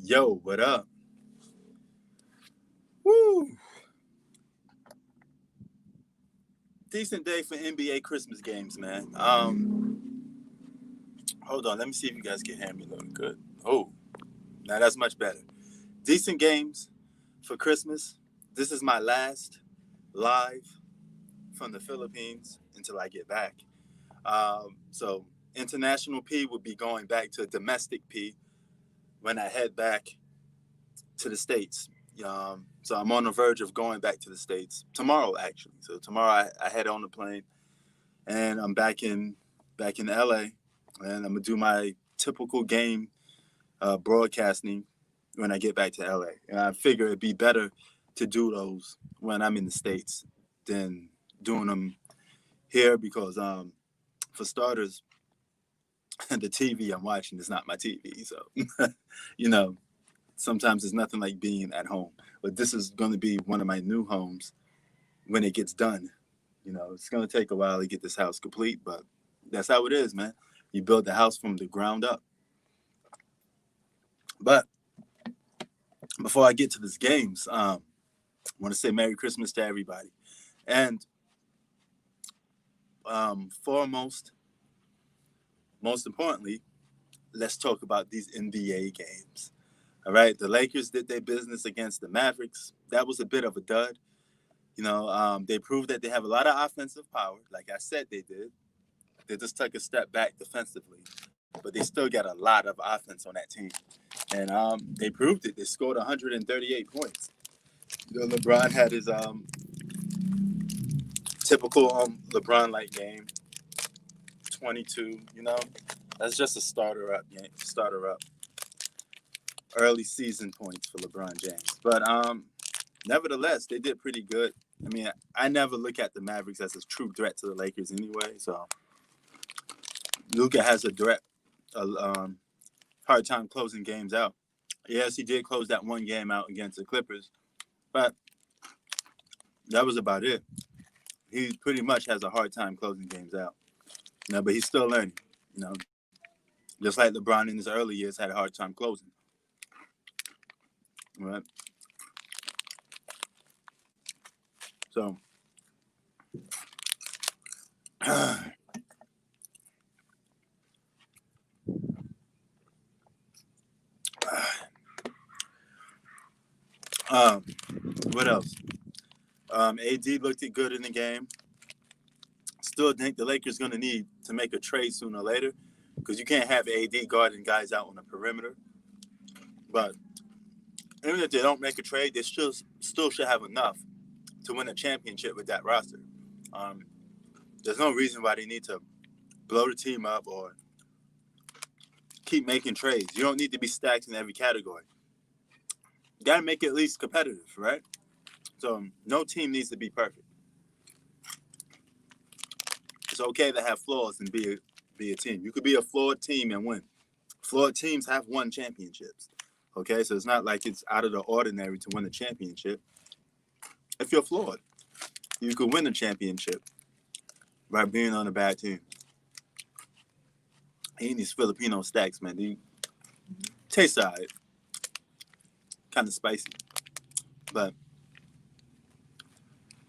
Yo, what up? Woo! Decent day for NBA Christmas games, man. Hold on, let me see if you guys can hear me a little good. Oh, now that's much better. Decent games for Christmas. This is my last live from the Philippines until I get back. So international P will be going back to domestic P when I head back to the States. So I'm on the verge of going back to the States tomorrow, actually. So tomorrow I head on the plane and I'm back in LA, and I'm gonna do my typical game broadcasting when I get back to LA. And I figure it'd be better to do those when I'm in the States than doing them here because for starters, the TV I'm watching is not my TV. So you know, sometimes it's nothing like being at home. But this is going to be one of my new homes when it gets done. It's going to take a while to get this house complete, but that's how it is, man. You build the house from the ground up. But before I get to these games, I want to say Merry Christmas to everybody. And foremost, most importantly, let's talk about these NBA games. All right, the Lakers did their business against the Mavericks. That was a bit of a dud. They proved that they have a lot of offensive power. Like I said, they did. They just took a step back defensively, but they still got a lot of offense on that team. And they proved it. They scored 138 points. LeBron had his typical LeBron-like game, 22. That's just a starter up game. Early season points for LeBron James. But nevertheless, they did pretty good. I mean, I never look at the Mavericks as a true threat to the Lakers anyway. So Luka has a hard time closing games out. Yes, he did close that one game out against the Clippers, but that was about it. He pretty much has a hard time closing games out. But he's still learning. Just like LeBron in his early years had a hard time closing. Right. So, what else? AD looked good in the game. Still think the Lakers going to need to make a trade sooner or later because you can't have AD guarding guys out on the perimeter. But even if they don't make a trade, they still should have enough to win a championship with that roster. There's no reason why they need to blow the team up or keep making trades. You don't need to be stacked in every category. You got to make it at least competitive, right? So no team needs to be perfect. It's okay to have flaws and be a team. You could be a flawed team and win. Flawed teams have won championships. Okay, so it's not like it's out of the ordinary to win a championship. If you're flawed, you could win a championship by being on a bad team. Eating these Filipino stacks, man, they taste all right. Kind of spicy. But,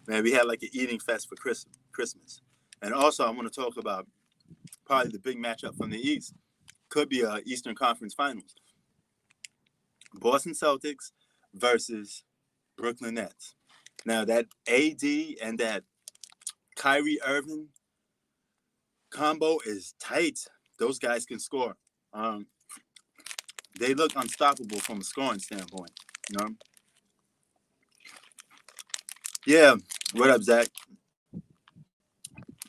man, we had like an eating fest for Christmas. And also, I want to talk about probably the big matchup from the East. Could be a Eastern Conference Finals. Boston Celtics versus Brooklyn Nets. Now, that AD and that Kyrie Irving combo is tight. Those guys can score. They look unstoppable from a scoring standpoint. Yeah, what up, Zach?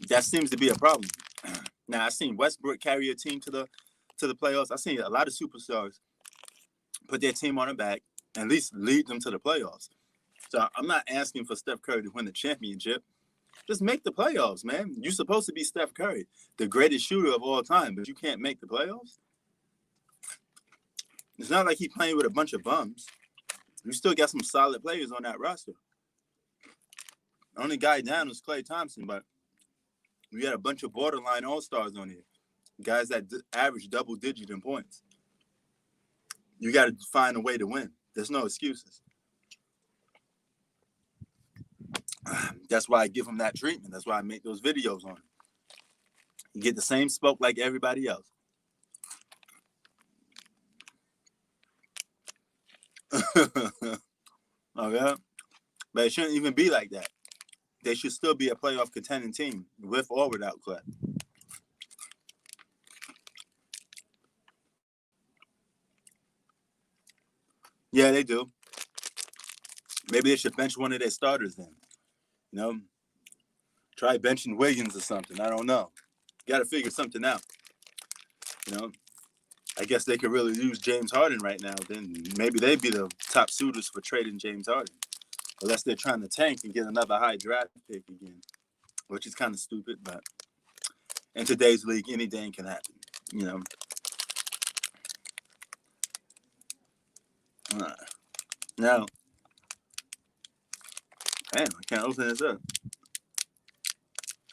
That seems to be a problem. Now, I've seen Westbrook carry a team to the playoffs. I've seen a lot of superstars put their team on their back and at least lead them to the playoffs. So I'm not asking for Steph Curry to win the championship. Just make the playoffs, man. You're supposed to be Steph Curry, the greatest shooter of all time, but you can't make the playoffs? It's not like he's playing with a bunch of bums. You still got some solid players on that roster. The only guy down is Klay Thompson, but we got a bunch of borderline all-stars on here. Guys that average double-digit in points. You got to find a way to win. There's no excuses. That's why I give him that treatment. That's why I make those videos on him. You get the same smoke like everybody else. Okay? But it shouldn't even be like that. They should still be a playoff contending team, with or without Clay. Yeah, they do. Maybe they should bench one of their starters then. You know? Try benching Wiggins or something. I don't know. Got to figure something out. You know? I guess they could really use James Harden right now. Then maybe they'd be the top suitors for trading James Harden. Unless they're trying to tank and get another high draft pick again, which is kind of stupid. But in today's league, anything can happen. You know? Now, damn, I can't open this up.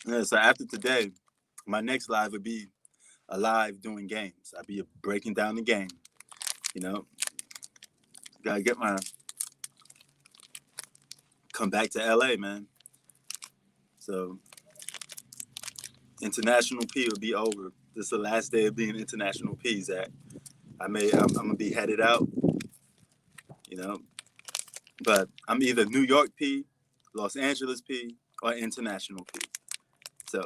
Yeah, so after today, my next live would be a live doing games. I'd be breaking down the game. You know, gotta get my come back to LA, man. So International P will be over. This is the last day of being International P, Zach. I'm gonna be headed out. You know, but I'm either New York P, Los Angeles P, or International P. So.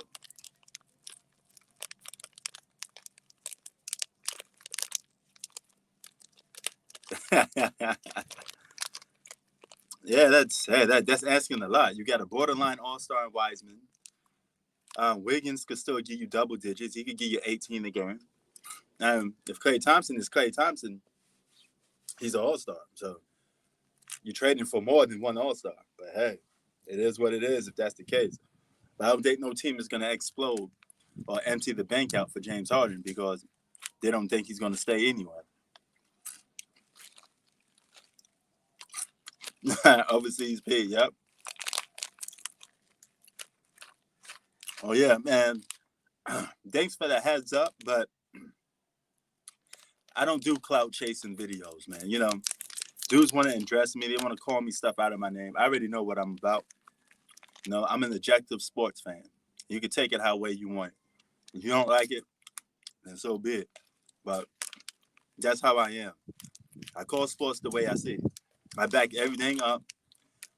Yeah, that's asking a lot. You got a borderline all-star in Wiseman. Wiggins could still give you double digits. He could give you 18 a game. If Klay Thompson is Klay Thompson, he's an all-star. So you're trading for more than one all-star. But hey, it is what it is if that's the case. But I don't think no team is going to explode or empty the bank out for James Harden because they don't think he's going to stay anywhere. Overseas P, yep. Oh, yeah, man. Thanks for the heads up, but I don't do clout chasing videos, man. You know, dudes want to address me. They want to call me stuff out of my name. I already know what I'm about. You know, I'm an objective sports fan. You can take it how way you want. If you don't like it, then so be it. But that's how I am. I call sports the way I see it. I back everything up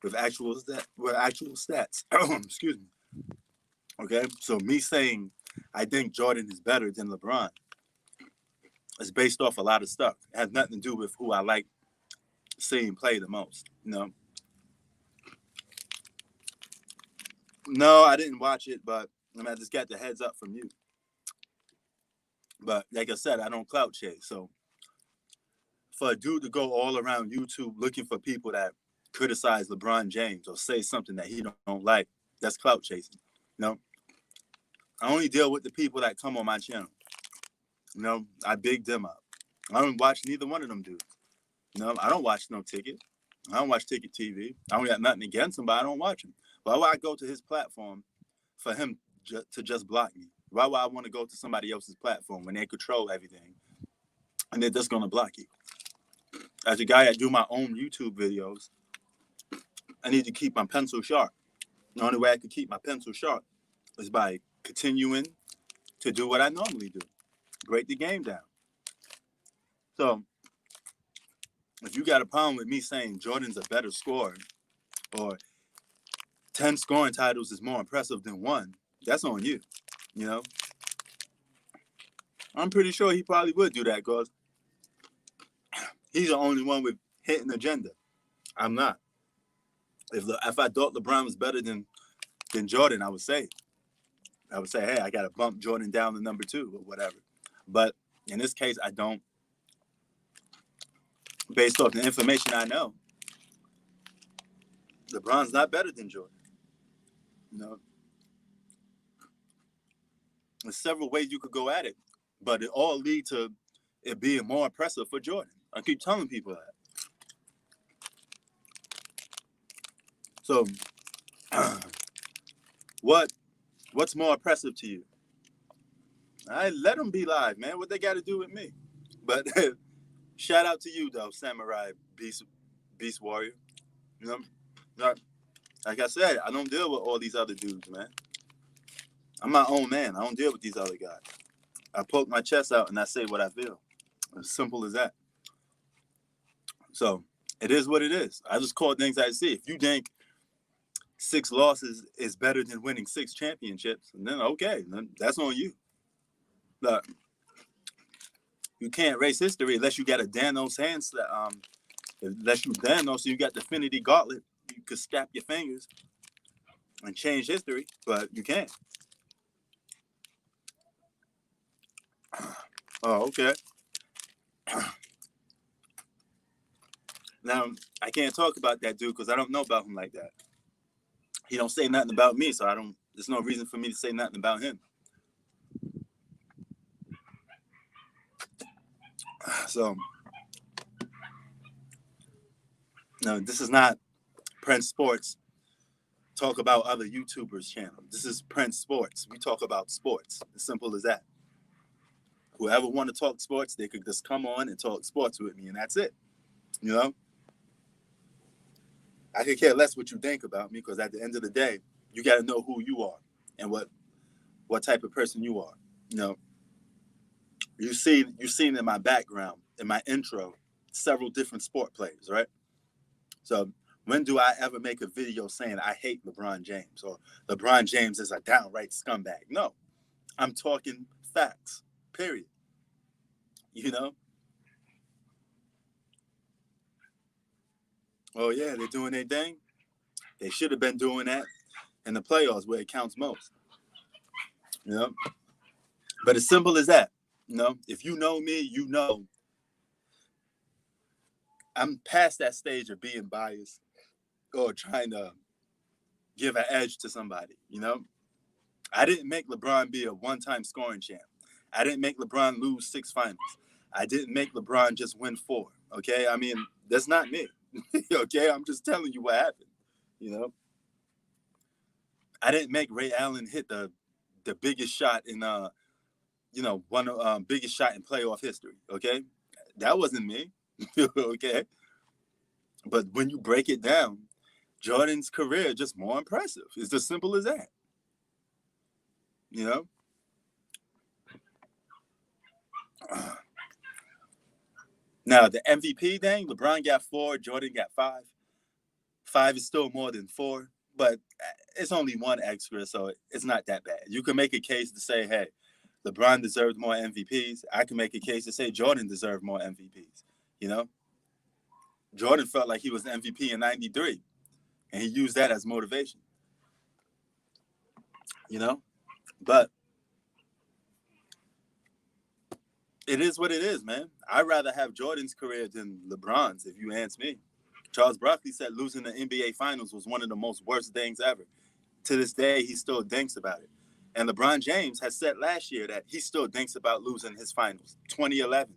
with actual stats. Excuse me. Okay, so me saying I think Jordan is better than LeBron is based off a lot of stuff. It has nothing to do with who I like seeing play the most. You know. No, I didn't watch it, but I just got the heads up from you. But like I said, I don't clout chase. So for a dude to go all around YouTube looking for people that criticize LeBron James or say something that he don't like, that's clout chasing. You know, I only deal with the people that come on my channel. You know, I big them up. I don't watch neither one of them dudes. You know, I don't watch no Ticket. I don't watch Ticket TV. I don't got nothing against him, but I don't watch him. Why would I go to his platform for him to just block me? Why would I want to go to somebody else's platform when they control everything and they're just going to block you? As a guy that do my own YouTube videos, I need to keep my pencil sharp. The only way I can keep my pencil sharp is by continuing to do what I normally do. Break the game down. So if you got a problem with me saying Jordan's a better scorer or 10 scoring titles is more impressive than one, that's on you. You know? I'm pretty sure he probably would do that because he's the only one with hitting agenda. I'm not. If I thought LeBron was better than Jordan, I would say, hey, I got to bump Jordan down to number 2 or whatever. But in this case, I don't. Based off the information I know, LeBron's not better than Jordan. You know, there's several ways you could go at it, but it all lead to it being more impressive for Jordan. I keep telling people that. So, what's more impressive to you? I let them be live, man. What they got to do with me? But Shout out to you though, Samurai Beast Warrior. You know, like I said, I don't deal with all these other dudes, man. I'm my own man. I don't deal with these other guys. I poke my chest out and I say what I feel. As simple as that. So it is what it is. I just call things I see. If you think 6 losses is better than winning 6 championships, then okay, then that's on you. Look, you can't erase history unless you got a Thanos hands. Unless you Thanos, so you got the Infinity Gauntlet. You could snap your fingers and change history, but you can't. Oh, okay. Now, I can't talk about that dude because I don't know about him like that. He don't say nothing about me, so there's no reason for me to say nothing about him. So, no, this is not Prince Sports talk about other YouTubers' channel. This is Prince Sports. We talk about sports. As simple as that. Whoever want to talk sports, they could just come on and talk sports with me, and that's it. You know? I could care less what you think about me, because at the end of the day, you got to know who you are and what type of person you are. You know, you've seen in my background, in my intro, several different sport players, right? So when do I ever make a video saying I hate LeBron James or LeBron James is a downright scumbag? No, I'm talking facts, period. You know? Oh, yeah, they're doing their thing. They should have been doing that in the playoffs where it counts most. You know? But as simple as that. You know, if you know me, you know I'm past that stage of being biased or trying to give an edge to somebody. You know, I didn't make LeBron be a one-time scoring champ. I didn't make LeBron lose 6 finals. I didn't make LeBron just win 4. Okay, I mean, that's not me. Okay, I'm just telling you what happened. You know, I didn't make Ray Allen hit the biggest shot in biggest shot in playoff history. Okay, that wasn't me. Okay, but when you break it down, Jordan's career just more impressive. It's as simple as that. You know? Now, the MVP thing, LeBron got 4, Jordan got 5. 5 is still more than 4, but it's only 1 extra, so it's not that bad. You can make a case to say, hey, LeBron deserved more MVPs. I can make a case to say Jordan deserved more MVPs. You know? Jordan felt like he was the MVP in 93, and he used that as motivation. You know? But it is what it is, man. I'd rather have Jordan's career than LeBron's, if you ask me. Charles Barkley said losing the NBA Finals was one of the most worst things ever. To this day, he still thinks about it. And LeBron James has said last year that he still thinks about losing his finals. 2011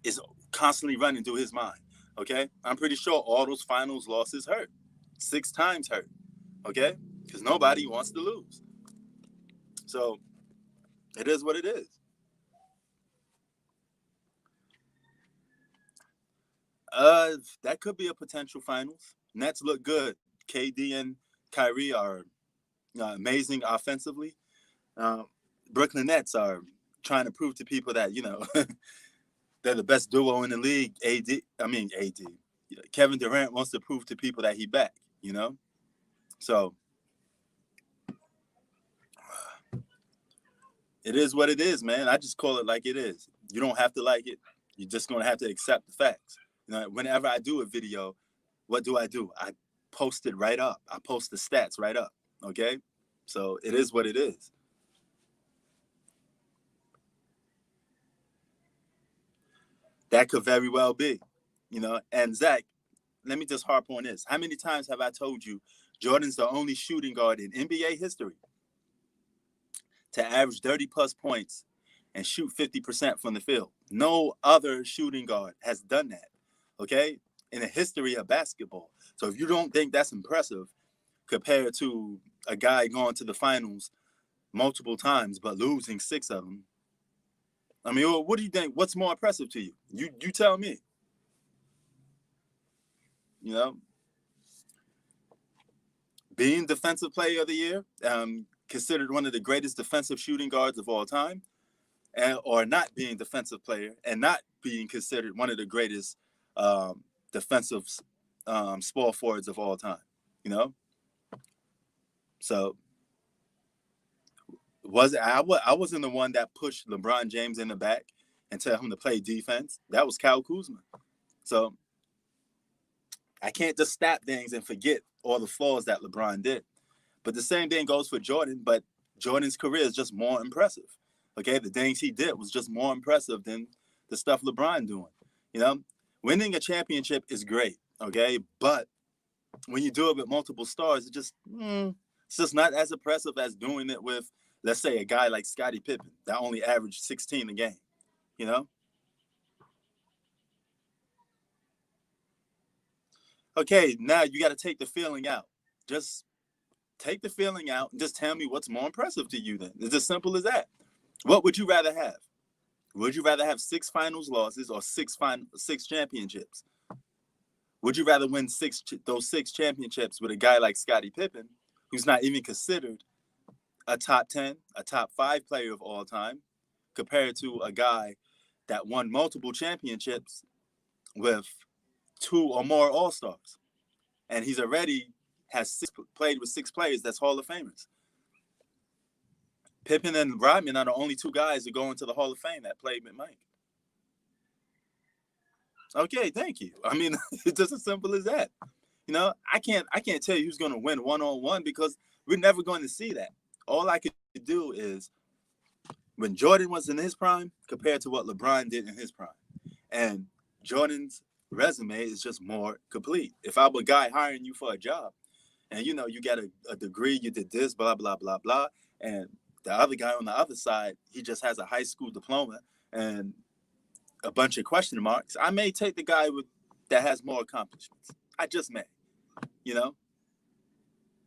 is constantly running through his mind, okay? I'm pretty sure all those finals losses hurt. 6 times hurt, okay? Because nobody wants to lose. So it is what it is. That could be a potential finals. Nets look good. KD and Kyrie are amazing offensively. Brooklyn Nets are trying to prove to people that, you know, they're the best duo in the league. AD. Kevin Durant wants to prove to people that he back, you know? So it is what it is, man. I just call it like it is. You don't have to like it. You're just going to have to accept the facts. You know, whenever I do a video, what do? I post it right up. I post the stats right up. Okay? So it is what it is. That could very well be. You know, and Zach, let me just harp on this. How many times have I told you Jordan's the only shooting guard in NBA history to average 30-plus points and shoot 50% from the field? No other shooting guard has done that, okay, in the history of basketball. So if you don't think that's impressive compared to a guy going to the finals multiple times but losing 6 of them, I mean, what do you think? What's more impressive to you? You tell me. You know, being Defensive Player of the Year, considered one of the greatest defensive shooting guards of all time, or not being Defensive Player and not being considered one of the greatest defensive small forwards of all time. You know, so I wasn't the one that pushed LeBron James in the back and tell him to play defense. That was Kyle Kuzma. So I can't just stat things and forget all the flaws that LeBron did. But the same thing goes for Jordan, but Jordan's career is just more impressive. Okay, the things he did was just more impressive than the stuff LeBron doing. You know, winning a championship is great, okay? But when you do it with multiple stars, it's just not as impressive as doing it with, let's say, a guy like Scottie Pippen that only averaged 16 a game, you know? Okay, now you got to take the feeling out. Just take the feeling out and just tell me what's more impressive to you then. It's as simple as that. What would you rather have? Would you rather have 6 finals losses or 6 championships? Would you rather win those 6 championships with a guy like Scottie Pippen, who's not even considered a top 10, a top 5 player of all time, compared to a guy that won multiple championships with 2 or more All-Stars? And he's already played with 6 players that's Hall of Famers. Pippen and Rodman are the only 2 guys that go into the Hall of Fame that played with Mike. Okay, thank you. I mean, it's just as simple as that. You know, I can't tell you who's going to win one-on-one because we're never going to see that. All I could do is when Jordan was in his prime compared to what LeBron did in his prime. And Jordan's resume is just more complete. If I were a guy hiring you for a job and, you know, you got a degree, you did this, blah, blah, blah, blah, and the other guy on the other side, he just has a high school diploma and a bunch of question marks, I may take the guy that has more accomplishments. I just may, you know?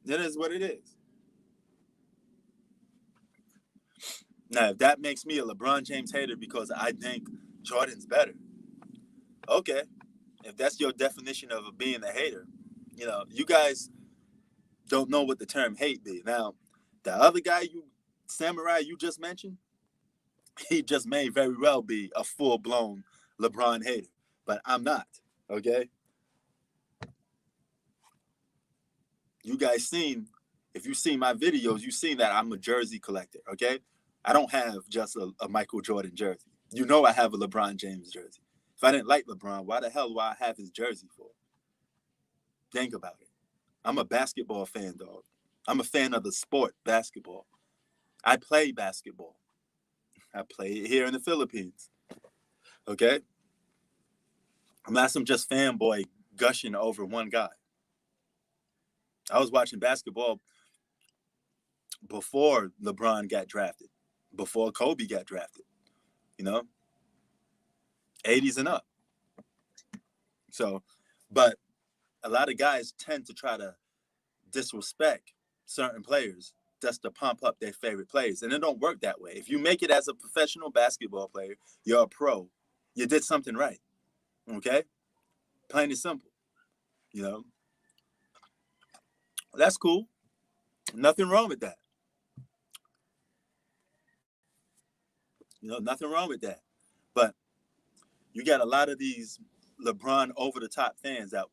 It is what it is. Now, if that makes me a LeBron James hater because I think Jordan's better, okay. If that's your definition of being a hater, you know, you guys don't know what the term hate be. Now, the other guy Samurai you just mentioned, he just may very well be a full-blown LeBron hater, but I'm not, okay? You guys if you've seen my videos, you've seen that I'm a jersey collector, okay? I don't have just a Michael Jordan jersey. You know I have a LeBron James jersey. If I didn't like LeBron, why the hell do I have his jersey for? Think about it. I'm a basketball fan, dog. I'm a fan of the sport, basketball. I play basketball. I play it here in the Philippines, okay? I'm not some just fanboy gushing over one guy. I was watching basketball before LeBron got drafted, before Kobe got drafted, you know, 80s and up. So, but a lot of guys tend to try to disrespect certain players just to pump up their favorite players. And it don't work that way. If you make it as a professional basketball player, you're a pro, you did something right, okay? Plain and simple, you know? That's cool. Nothing wrong with that. You know, nothing wrong with that. But you got a lot of these LeBron over-the-top fans that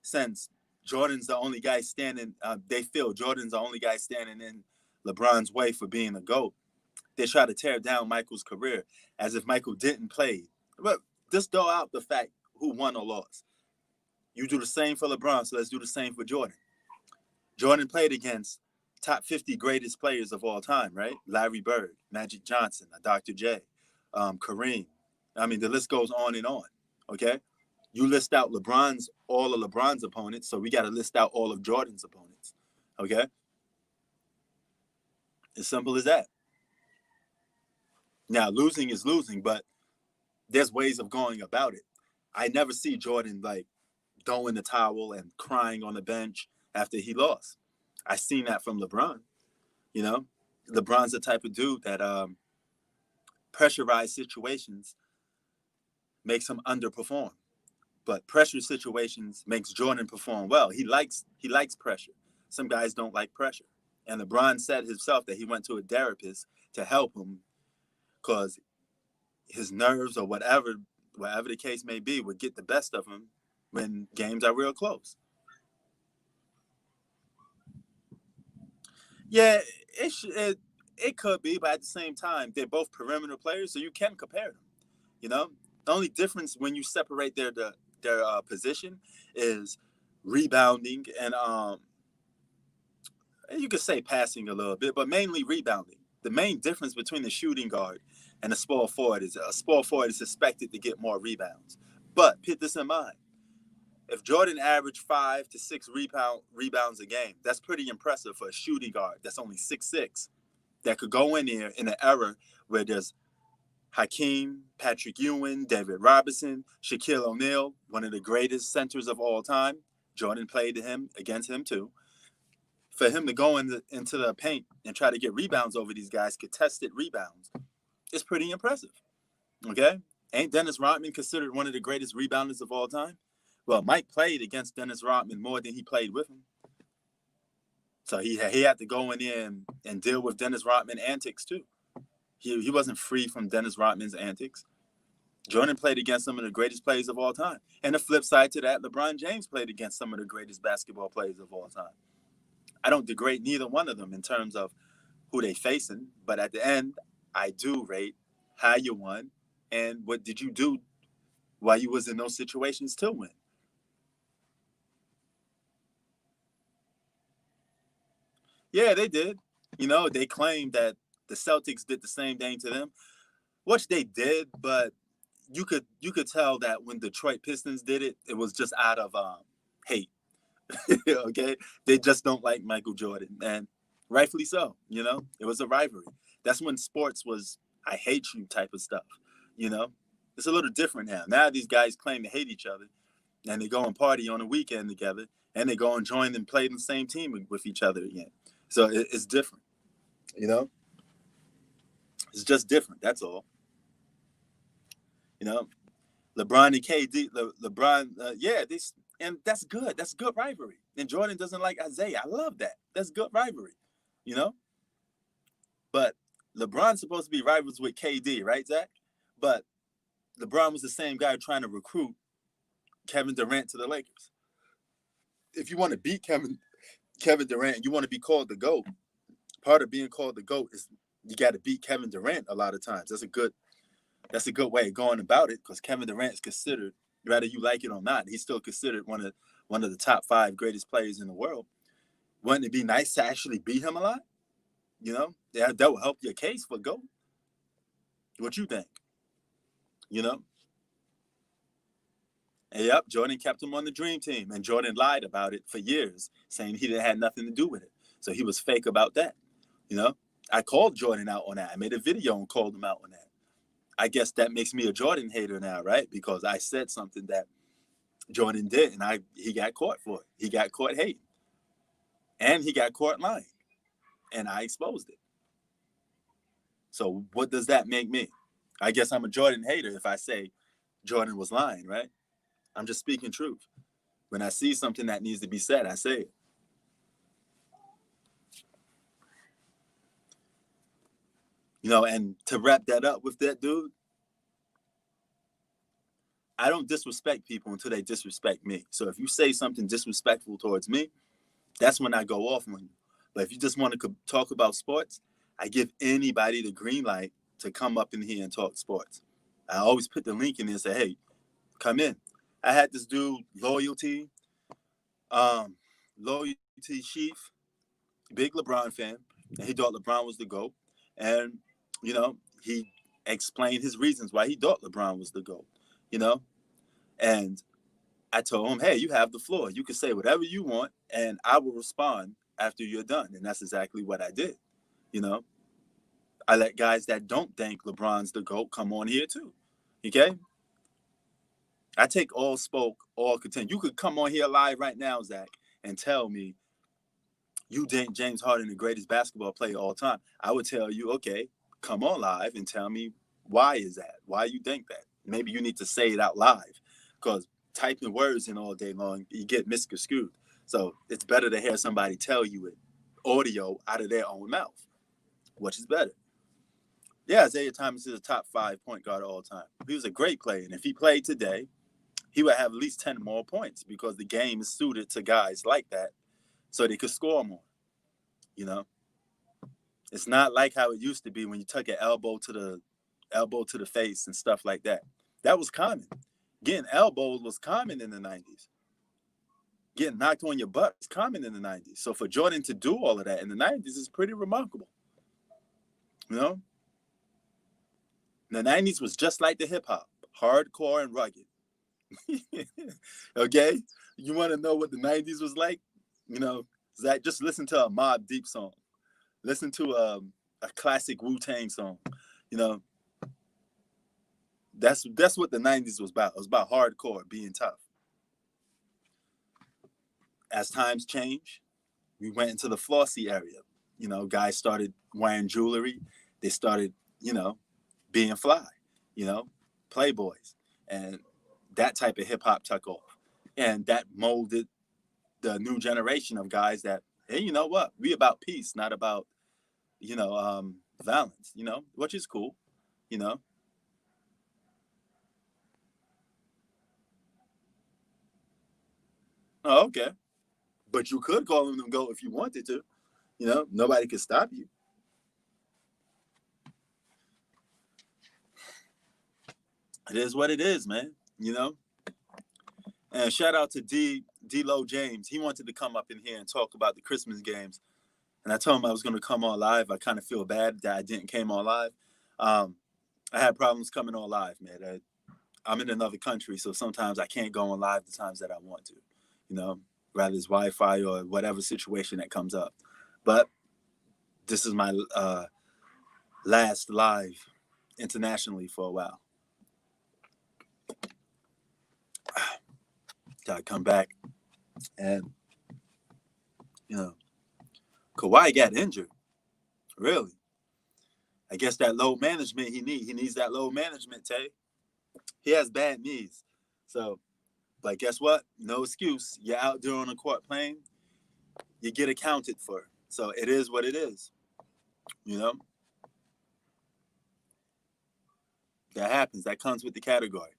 since Jordan's the only guy standing, they feel Jordan's the only guy standing in LeBron's way for being a GOAT. They try to tear down Michael's career as if Michael didn't play. But just throw out the fact who won or lost. You do the same for LeBron, so let's do the same for Jordan. Jordan played against top 50 greatest players of all time, right? Larry Bird, Magic Johnson, Dr. J, Kareem. I mean, the list goes on and on, okay? You list out all of LeBron's opponents, so we got to list out all of Jordan's opponents, okay? As simple as that. Now, losing is losing, but there's ways of going about it. I never see Jordan, like, throwing the towel and crying on the bench after he lost. I seen that from LeBron, you know? LeBron's the type of dude that pressurized situations makes him underperform. But pressure situations makes Jordan perform well. He likes pressure. Some guys don't like pressure. And LeBron said himself that he went to a therapist to help him because his nerves or whatever the case may be would get the best of him when games are real close. Yeah, it could be, but at the same time, they're both perimeter players, so you can compare them. You know, the only difference when you separate their position is rebounding and you could say passing a little bit, but mainly rebounding. The main difference between the shooting guard and a small forward is a small forward is expected to get more rebounds. But put this in mind. If Jordan averaged 5 to 6 rebounds a game, that's pretty impressive for a shooting guard that's only 6'6", that could go in there in an era where there's Hakeem, Patrick Ewing, David Robinson, Shaquille O'Neal, one of the greatest centers of all time. Jordan played against him too. For him to go into the paint and try to get rebounds over these guys, contested rebounds, it's pretty impressive. Okay? Ain't Dennis Rodman considered one of the greatest rebounders of all time? Well, Mike played against Dennis Rodman more than he played with him. So he had to go in there and deal with Dennis Rodman antics too. He wasn't free from Dennis Rodman's antics. Jordan played against some of the greatest players of all time. And the flip side to that, LeBron James played against some of the greatest basketball players of all time. I don't degrade neither one of them in terms of who they facing, but at the end, I do rate how you won and what did you do while you was in those situations to win. Yeah, they did. You know, they claimed that the Celtics did the same thing to them, which they did, but you could tell that when Detroit Pistons did it, it was just out of hate. Okay, they just don't like Michael Jordan, and rightfully so. You know, it was a rivalry. That's when sports was I hate you type of stuff. You know, it's a little different now. Now these guys claim to hate each other, and they go and party on a weekend together, and they go and join and play in the same team with each other again. So it's different. You know, it's just different. That's all. You know, LeBron and KD, yeah, this and that's good. That's good rivalry. And Jordan doesn't like Isaiah. I love that. That's good rivalry. You know, but LeBron's supposed to be rivals with KD, right, Zach? But LeBron was the same guy trying to recruit Kevin Durant to the Lakers. If you want to beat Kevin Durant, you want to be called the GOAT. Part of being called the GOAT is you got to beat Kevin Durant a lot of times. That's a good way of going about it because Kevin Durant is considered, whether you like it or not, he's still considered one of the top 5 greatest players in the world. Wouldn't it be nice to actually beat him a lot? You know, that will help your case for GOAT. What you think? You know? And yep, Jordan kept him on the dream team, and Jordan lied about it for years, saying he didn't have nothing to do with it. So he was fake about that. You know, I called Jordan out on that. I made a video and called him out on that. I guess that makes me a Jordan hater now, right? Because I said something that Jordan did, and he got caught for it. He got caught hating, and he got caught lying, and I exposed it. So what does that make me? I guess I'm a Jordan hater if I say Jordan was lying, right? I'm just speaking truth. When I see something that needs to be said, I say it. You know, and to wrap that up with that dude, I don't disrespect people until they disrespect me. So if you say something disrespectful towards me, that's when I go off on you. But if you just want to talk about sports, I give anybody the green light to come up in here and talk sports. I always put the link in there and say, hey, come in. I had this dude, um, Loyalty Chief, big LeBron fan, and he thought LeBron was the GOAT. And, you know, he explained his reasons why he thought LeBron was the GOAT, you know? And I told him, hey, you have the floor. You can say whatever you want, and I will respond after you're done. And that's exactly what I did, you know? I let guys that don't think LeBron's the GOAT come on here too, okay? I take all spoke, all content. You could come on here live right now, Zach, and tell me you think James Harden the greatest basketball player of all time. I would tell you, okay, come on live and tell me why is that? Why you think that? Maybe you need to say it out live, because typing words in all day long, you get misconstrued. So it's better to hear somebody tell you it audio out of their own mouth, which is better. Yeah, Isaiah Thomas is a top 5 point guard of all time. He was a great player, and if he played today, he would have at least 10 more points, because the game is suited to guys like that, so they could score more. You know, it's not like how it used to be when you took an elbow to the face and stuff like that. That was common. Getting elbows was common in the 90s. Getting knocked on your butt was common in the 90s. So for Jordan to do all of that in the 90s is pretty remarkable. You know? The 90s was just like the hip hop, hardcore and rugged. Okay? You want to know what the 90s was like? You know, Zach, just listen to a Mobb Deep song. Listen to a classic Wu-Tang song. You know, that's what the 90s was about. It was about hardcore, being tough. As times change, we went into the flossy area. You know, guys started wearing jewelry. They started, you know, being fly, you know, playboys. And that type of hip hop took off. And that molded the new generation of guys that, hey, you know what? We about peace, not about, you know, violence, you know, which is cool, you know. Oh, okay. But you could call them to go if you wanted to. You know, nobody could stop you. It is what it is, man. You know. And shout out to D-Lo James. He wanted to come up in here and talk about the Christmas games. And I told him I was going to come on live. I kind of feel bad that I didn't came on live. I had problems coming on live, man. I'm in another country, so sometimes I can't go on live the times that I want to. You know, rather it's Wi-Fi or whatever situation that comes up. But this is my last live internationally for a while. Gotta come back, and you know, Kawhi got injured. Really, I guess that load management he needs that load management. Tay, he has bad knees, so. But guess what? No excuse. You're out there on the court playing. You get accounted for. So it is what it is. You know, that happens. That comes with the category.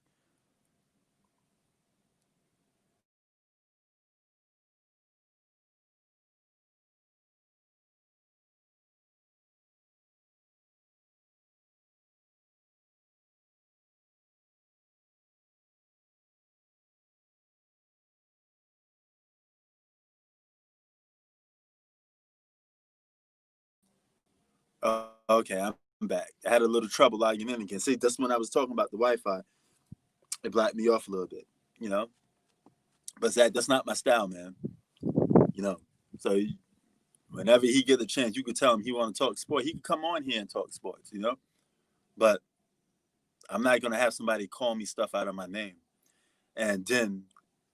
Okay, I'm back. I had a little trouble logging in again. See, that's when I was talking about the Wi-Fi. It blocked me off a little bit. You know, but that's not my style, man. You know, so whenever he get a chance, you could tell him he want to talk sport. He can come on here and talk sports. You know, but I'm not gonna have somebody call me stuff out of my name and then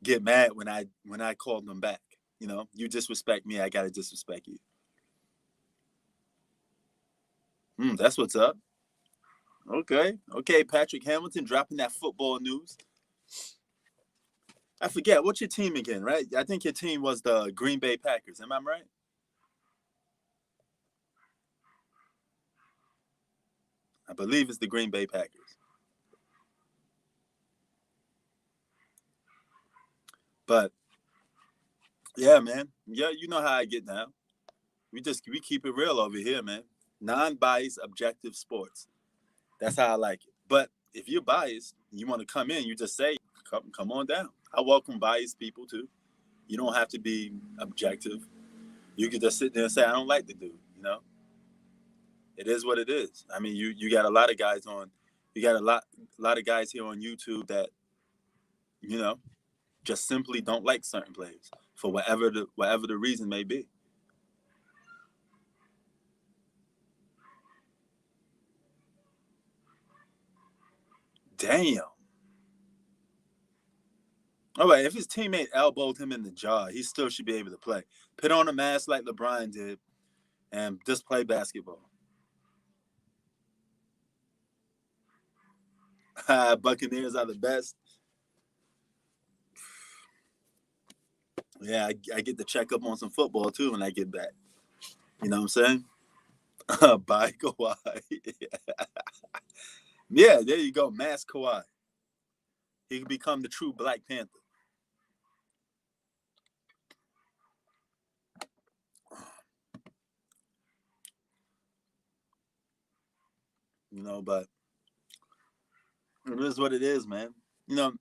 get mad when I call them back. You know, you disrespect me, I gotta disrespect you. That's what's up. Okay, Patrick Hamilton dropping that football news. I forget what's your team again, right? I think your team was the Green Bay Packers. Am I right? I believe it's the Green Bay Packers. But yeah, man. Yeah, you know how I get down. We keep it real over here, man. Non-biased, objective sports. That's how I like it. But if you're biased, you want to come in, you just say, come on down. I welcome biased people too. You don't have to be objective. You can just sit there and say, I don't like the dude, you know? It is what it is. I mean, you got a lot of guys on, you got a lot of guys here on YouTube that, you know, just simply don't like certain players for whatever the reason may be. Damn. All right, if his teammate elbowed him in the jaw, he still should be able to play. Put on a mask like LeBron did and just play basketball. Buccaneers are the best. Yeah, I get to check up on some football too when I get back. You know what I'm saying? Bye, Kawhi. Yeah, there you go. Mass Kawhi. He can become the true Black Panther. You know, but it is what it is, man. You know,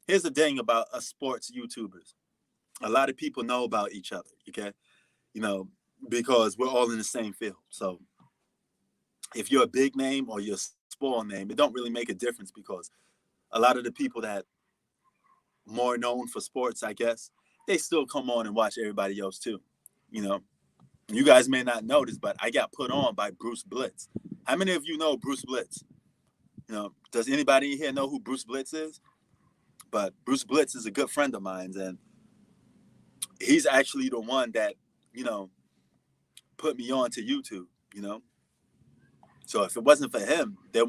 here's the thing about us sports YouTubers. A lot of people know about each other, okay? You know, because we're all in the same field. So if you're a big name or you're a small name, it don't really make a difference because a lot of the people that more known for sports, I guess, they still come on and watch everybody else too. You know, you guys may not notice, but I got put on by Bruce Blitz. How many of you know Bruce Blitz? You know, does anybody here know who Bruce Blitz is? But Bruce Blitz is a good friend of mine, and he's actually the one that, you know, put me on to YouTube, you know. So if it wasn't for him, there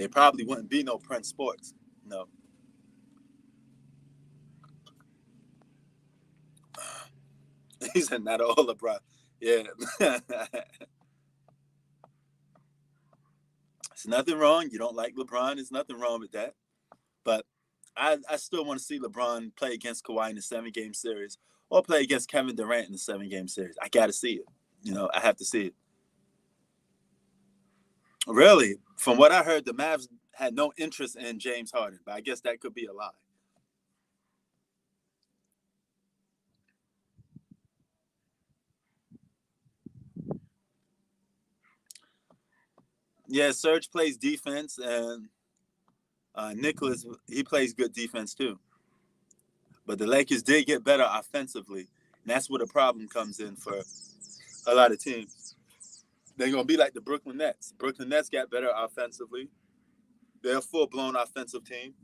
probably wouldn't be no Prince Sports. You know. He said not all LeBron. Yeah. There's nothing wrong. You don't like LeBron. There's nothing wrong with that. But I still want to see LeBron play against Kawhi in the 7-game series or play against Kevin Durant in the 7-game series. I got to see it. You know, I have to see it. Really, from what I heard, the Mavs had no interest in James Harden, but I guess that could be a lie. Yeah, Serge plays defense, and Nicholas, he plays good defense too. But the Lakers did get better offensively, and that's where the problem comes in for a lot of teams. They're gonna be like the Brooklyn Nets. Brooklyn Nets got better offensively. They're a full-blown offensive team.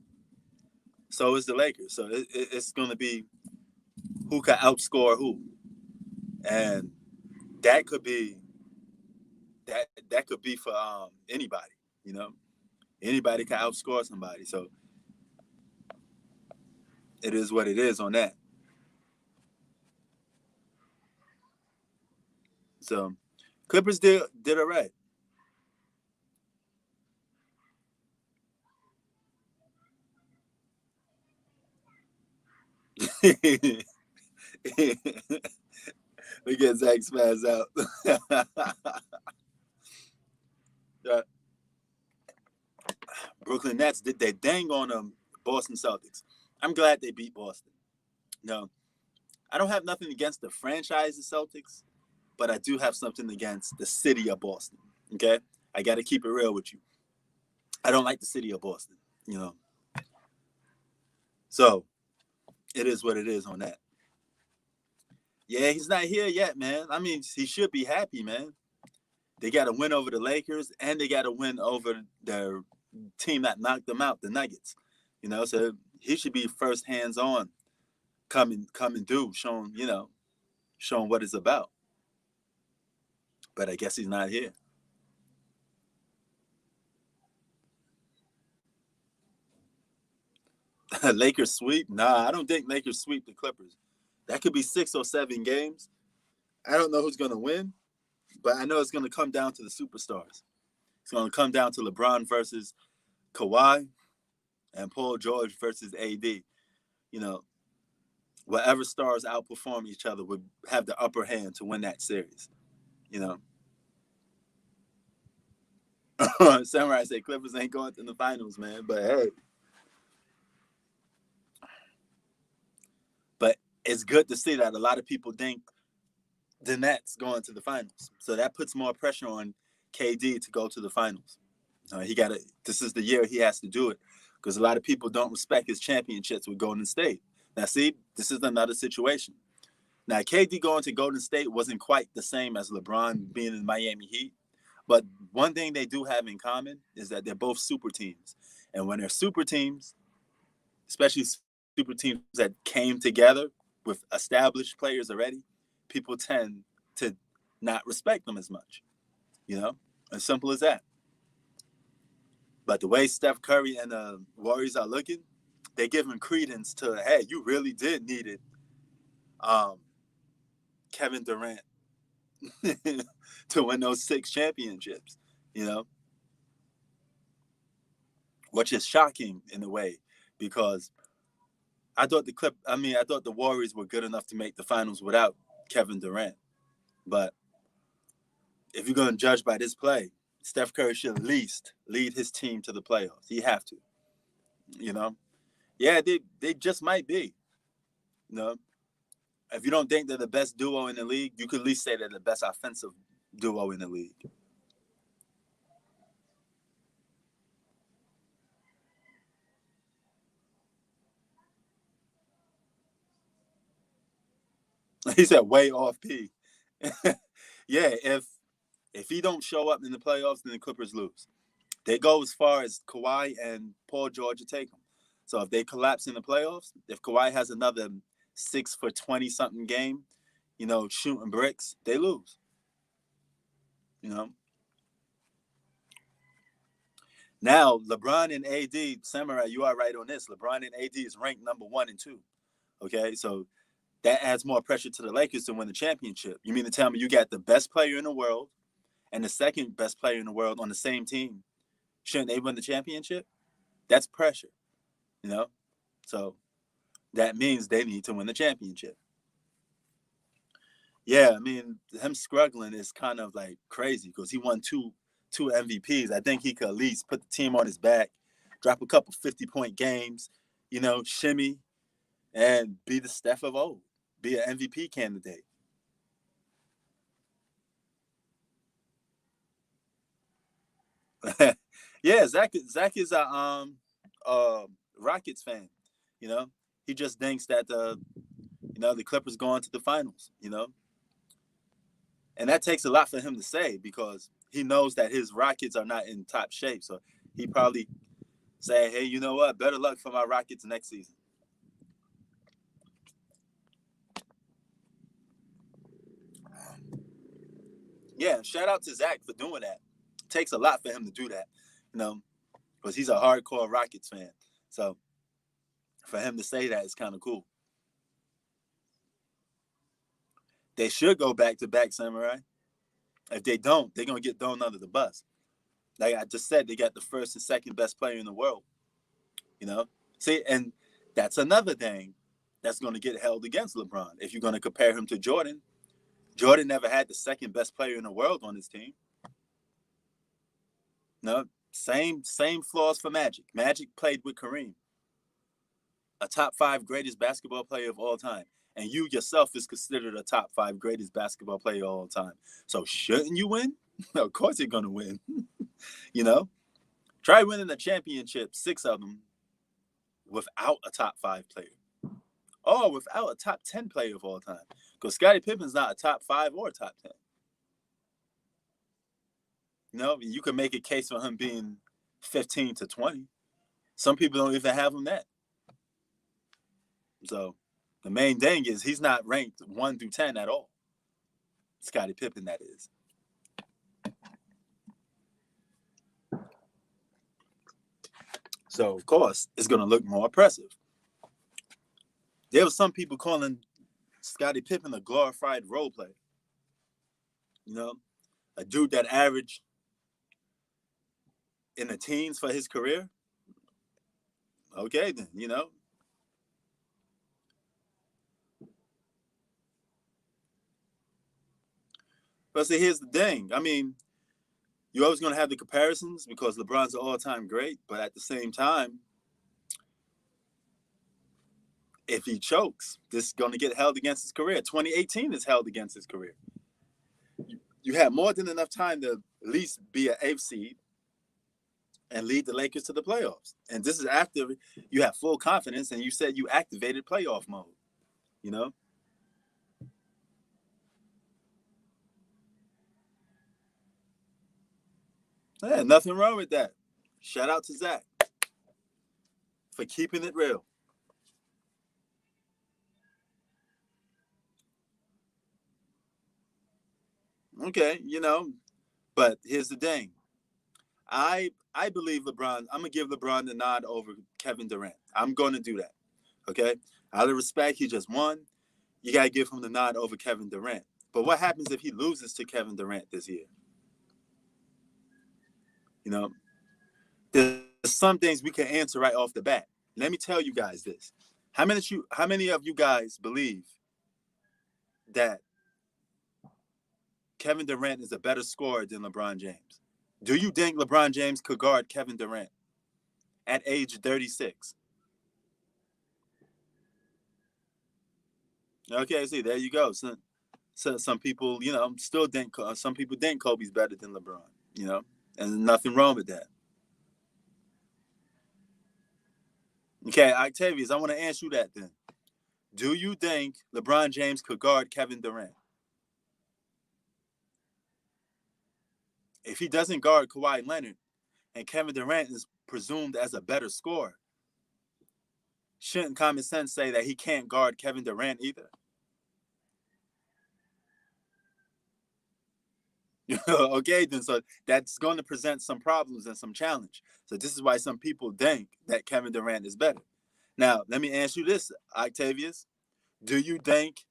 So is the Lakers. So it's gonna be who can outscore who, and that could be that could be for anybody. You know, anybody can outscore somebody. So it is what it is on that. So Clippers did all right. We get Zach Spaz out. uh, Brooklyn Nets did they dang on Boston Celtics. I'm glad they beat Boston. No, I don't have nothing against the franchise of Celtics, but I do have something against the city of Boston. Okay, I got to keep it real with you. I don't like the city of Boston. You know, so it is what it is on that. Yeah, he's not here yet, man. I mean, he should be happy, man. They got to win over the Lakers, and they got to win over the team that knocked them out, the Nuggets. You know, so he should be first hands on, coming through, showing what it's about. But I guess he's not here. Lakers sweep? Nah, I don't think Lakers sweep the Clippers. That could be 6 or 7 games. I don't know who's gonna win, but I know it's gonna come down to the superstars. It's gonna come down to LeBron versus Kawhi and Paul George versus AD. You know, whatever stars outperform each other would have the upper hand to win that series. You know, Samurai say Clippers ain't going to the finals, man. But hey, but it's good to see that a lot of people think the Nets going to the finals, so that puts more pressure on KD to go to the finals. He got to. This is the year he has to do it because a lot of people don't respect his championships with Golden State. Now, see, this is another situation. Now, KD going to Golden State wasn't quite the same as LeBron being in Miami Heat. But one thing they do have in common is that they're both super teams. And when they're super teams, especially super teams that came together with established players already, people tend to not respect them as much. You know, as simple as that. But the way Steph Curry and the Warriors are looking, they giving credence to, hey, you really did need it, um, Kevin Durant to win those 6 championships, you know, which is shocking in a way because I thought the Warriors were good enough to make the finals without Kevin Durant. But if you're going to judge by this play, Steph Curry should at least lead his team to the playoffs. He have to, you know. Yeah, they just might be, you know. If you don't think they're the best duo in the league, you could at least say they're the best offensive duo in the league. He said way off P. Yeah, if he don't show up in the playoffs, then the Clippers lose. They go as far as Kawhi and Paul George to take them. So if they collapse in the playoffs, if Kawhi has another 6 for 20 something game, you know, shooting bricks, they lose. You know. Now LeBron and AD, Samurai, you are right on this. LeBron and AD is ranked number 1 and 2. Okay, so that adds more pressure to the Lakers to win the championship. You mean to tell me you got the best player in the world and the second best player in the world on the same team? Shouldn't they win the championship? That's pressure, you know? So that means they need to win the championship. Yeah, I mean, him struggling is kind of like crazy because he won two MVPs. I think he could at least put the team on his back, drop a couple 50-point games, you know, shimmy, and be the Steph of old, be an MVP candidate. Yeah, Zach is a Rockets fan. You know, he just thinks that the Clippers going to the finals. You know, and that takes a lot for him to say because he knows that his Rockets are not in top shape. So he probably say, hey, you know what? Better luck for my Rockets next season. Yeah, shout out to Zach for doing that. It takes a lot for him to do that. You know, because he's a hardcore Rockets fan. So for him to say that is kind of cool. They should go back to back, Samurai. If they don't, they're gonna get thrown under the bus. Like I just said, they got the first and second best player in the world. You know, see, and that's another thing that's gonna get held against LeBron. If you're gonna compare him to Jordan, Jordan never had the second best player in the world on his team. No, same flaws for Magic. Magic played with Kareem, a top 5 greatest basketball player of all time. And you yourself is considered a top 5 greatest basketball player of all time. So shouldn't you win? Of course you're gonna win. You know? Try winning the championship, 6 of them, without a top 5 player. Or without a top 10 player of all time. Because Scottie Pippen's not a top 5 or top 10. You know, you can make a case for him being 15 to 20. Some people don't even have him that. So the main thing is he's not ranked 1 through 10 at all. Scottie Pippen, that is. So of course it's gonna look more impressive. There were some people calling Scottie Pippen a glorified role player. You know, a dude that averaged in the teens for his career. Okay, then you know. But see, here's the thing. I mean, you're always gonna have the comparisons because LeBron's an all-time great, but at the same time, if he chokes, this is gonna get held against his career. 2018 is held against his career. You had more than enough time to at least be an eighth seed and lead the Lakers to the playoffs. And this is after you have full confidence and you said you activated playoff mode. You know? Yeah, nothing wrong with that. Shout out to Zach for keeping it real. Okay, you know, but here's the thing. I believe LeBron. I'm gonna give LeBron the nod over Kevin Durant. I'm gonna do that. Okay. Out of respect, he just won. You gotta give him the nod over Kevin Durant. But what happens if he loses to Kevin Durant this year? You know, there's some things we can answer right off the bat. Let me tell you guys this. How many of you guys believe that Kevin Durant is a better scorer than LeBron James? Do you think LeBron James could guard Kevin Durant at age 36? Okay, see, there you go. So some people, still think some people think Kobe's better than LeBron, and nothing wrong with that. Okay, Octavius, I want to ask you that then. Do you think LeBron James could guard Kevin Durant? If he doesn't guard Kawhi Leonard and Kevin Durant is presumed as a better scorer, shouldn't common sense say that he can't guard Kevin Durant either? Okay, then so that's going to present some problems and some challenge. So this is why some people think that Kevin Durant is better. Now, let me ask you this, Octavius. Do you think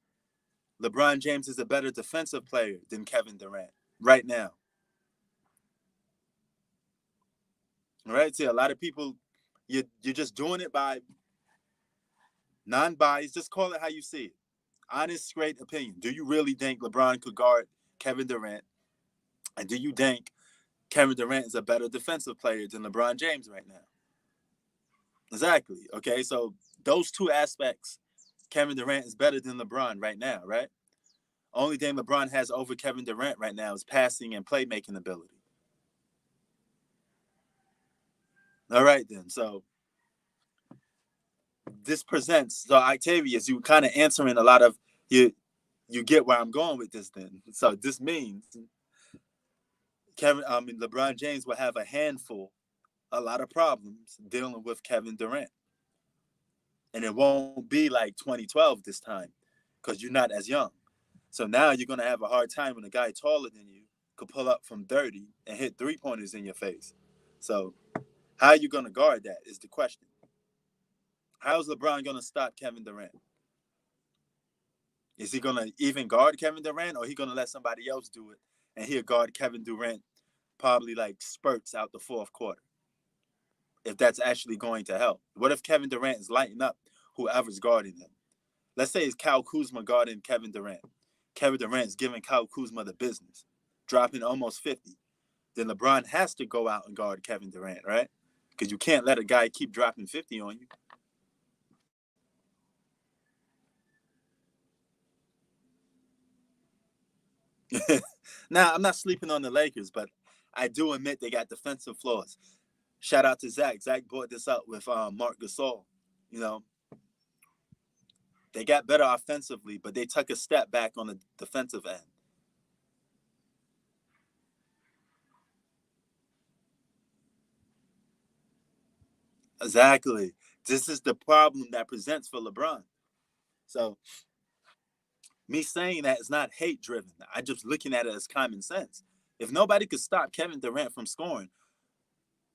LeBron James is a better defensive player than Kevin Durant right now? All right, see, a lot of people, you're just doing it by non-biased. Just call it how you see it. Honest, straight opinion. Do you really think LeBron could guard Kevin Durant? And do you think Kevin Durant is a better defensive player than LeBron James right now? Exactly. Okay, so those two aspects, Kevin Durant is better than LeBron right now, right? Only thing LeBron has over Kevin Durant right now is passing and playmaking ability. All right, then. So this presents, so Octavius, you kind of answering a lot of you get where I'm going with this then. So this means LeBron James will have a lot of problems dealing with Kevin Durant. And it won't be like 2012 this time because you're not as young. So now you're going to have a hard time when a guy taller than you could pull up from 30 and hit three-pointers in your face. So how are you going to guard that is the question. How's LeBron going to stop Kevin Durant? Is he going to even guard Kevin Durant, or he going to let somebody else do it and he'll guard Kevin Durant probably like spurts out the fourth quarter? If that's actually going to help. What if Kevin Durant is lighting up whoever's guarding him? Let's say it's Kyle Kuzma guarding Kevin Durant. Kevin Durant's giving Kyle Kuzma the business, dropping almost 50. Then LeBron has to go out and guard Kevin Durant, right? Because you can't let a guy keep dropping 50 on you. Now, I'm not sleeping on the Lakers, but I do admit they got defensive flaws. Shout out to Zach. Zach brought this up with Mark Gasol. You know, they got better offensively, but they took a step back on the defensive end. Exactly. This is the problem that presents for LeBron. So me saying that is not hate driven. I just looking at it as common sense. If nobody could stop Kevin Durant from scoring,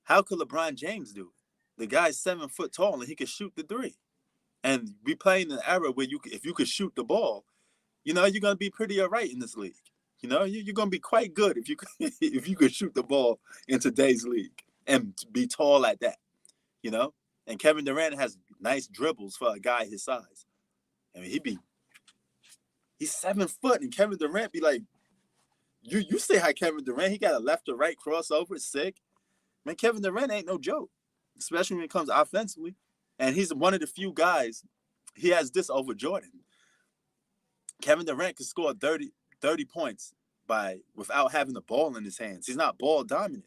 how could LeBron James do it? The guy's 7 foot tall and he could shoot the three. And we play in an era where if you could shoot the ball, you're gonna be pretty all right in this league. You're gonna be quite good if you could, if you could shoot the ball in today's league and be tall at that. You know, and Kevin Durant has nice dribbles for a guy his size. I mean, he's 7 foot, and Kevin Durant be like, you say how Kevin Durant, he got a left to right crossover, sick. Man, Kevin Durant ain't no joke, especially when it comes offensively. And he's one of the few guys, he has this over Jordan. Kevin Durant could score 30 points without having the ball in his hands. He's not ball dominant.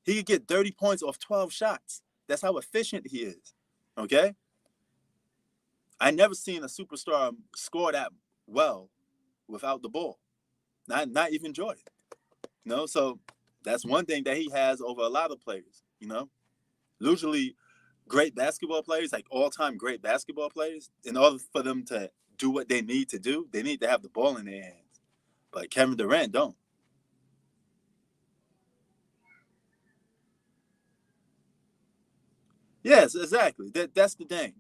He could get 30 points off 12 shots. That's how efficient he is. Okay? I never seen a superstar score that well without the ball. Not even Jordan. So that's one thing that he has over a lot of players, Usually great basketball players, like all-time great basketball players, in order for them to do what they need to do, they need to have the ball in their hands. But Kevin Durant don't. Yes, exactly. That's the thing.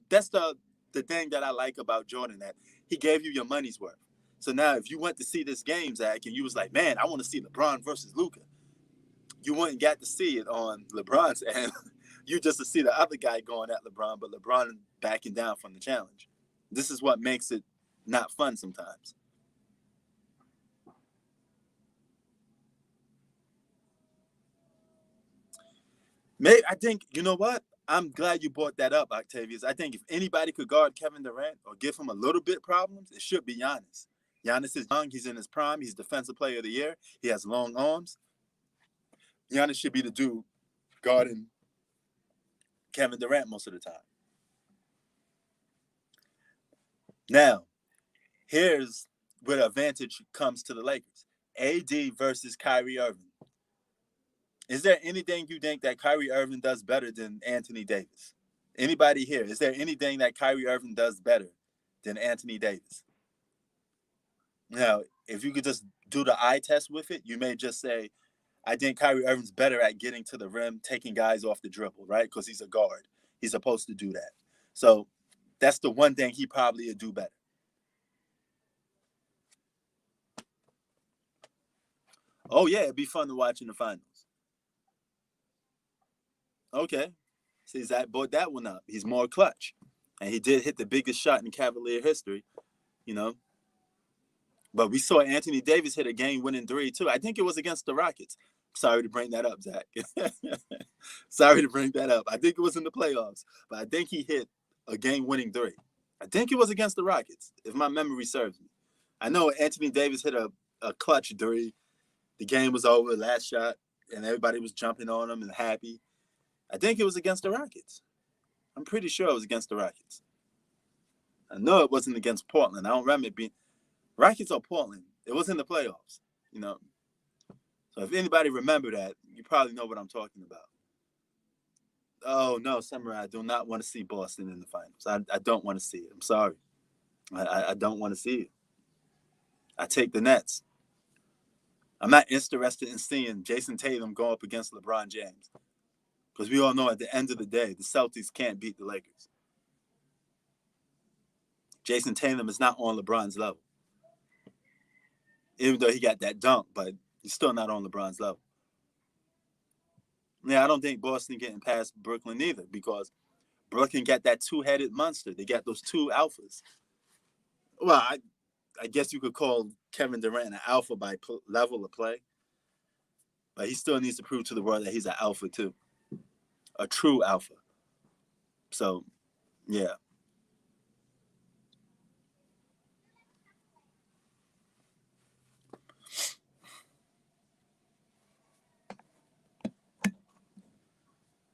That's the thing that I like about Jordan, that he gave you your money's worth. So now if you went to see this game, Zach, and you was like, man, I want to see LeBron versus Luka, you wouldn't get to see it on LeBron's end. You just to see the other guy going at LeBron, but LeBron backing down from the challenge. This is what makes it not fun sometimes. Maybe I think, you know what? I'm glad you brought that up, Octavius. I think if anybody could guard Kevin Durant or give him a little bit problems, it should be Giannis. Giannis is young. He's in his prime. He's Defensive Player of the Year. He has long arms. Giannis should be the dude guarding Kevin Durant most of the time. Now, here's where the advantage comes to the Lakers. AD versus Kyrie Irving. Is there anything you think that Kyrie Irving does better than Anthony Davis? Anybody here? Is there anything that Kyrie Irving does better than Anthony Davis? Now, if you could just do the eye test with it, you may just say, I think Kyrie Irving's better at getting to the rim, taking guys off the dribble, right? Because he's a guard. He's supposed to do that. So that's the one thing he probably would do better. Oh, yeah, it'd be fun to watch in the finals. Okay. See, Zach brought that one up. He's more clutch. And he did hit the biggest shot in Cavalier history, you know. But we saw Anthony Davis hit a game-winning three, too. I think it was against the Rockets. Sorry to bring that up, Zach. Sorry to bring that up. I think it was in the playoffs. But I think he hit a game-winning three. I think it was against the Rockets, if my memory serves me. I know Anthony Davis hit a clutch three. The game was over, last shot, and everybody was jumping on him and happy. I think it was against the Rockets. I'm pretty sure it was against the Rockets. I know it wasn't against Portland. I don't remember it being Rockets or Portland. It was in the playoffs, you know. So if anybody remember that, you probably know what I'm talking about. Oh, no, Samurai, I do not want to see Boston in the finals. I don't want to see it. I'm sorry. I don't want to see it. I take the Nets. I'm not interested in seeing Jason Tatum go up against LeBron James. Because we all know at the end of the day, the Celtics can't beat the Lakers. Jason Tatum is not on LeBron's level. Even though he got that dunk, but he's still not on LeBron's level. Yeah, I don't think Boston getting past Brooklyn either, because Brooklyn got that two-headed monster. They got those two alphas. Well, I guess you could call Kevin Durant an alpha by level of play, but he still needs to prove to the world that he's an alpha too, a true alpha. So, yeah.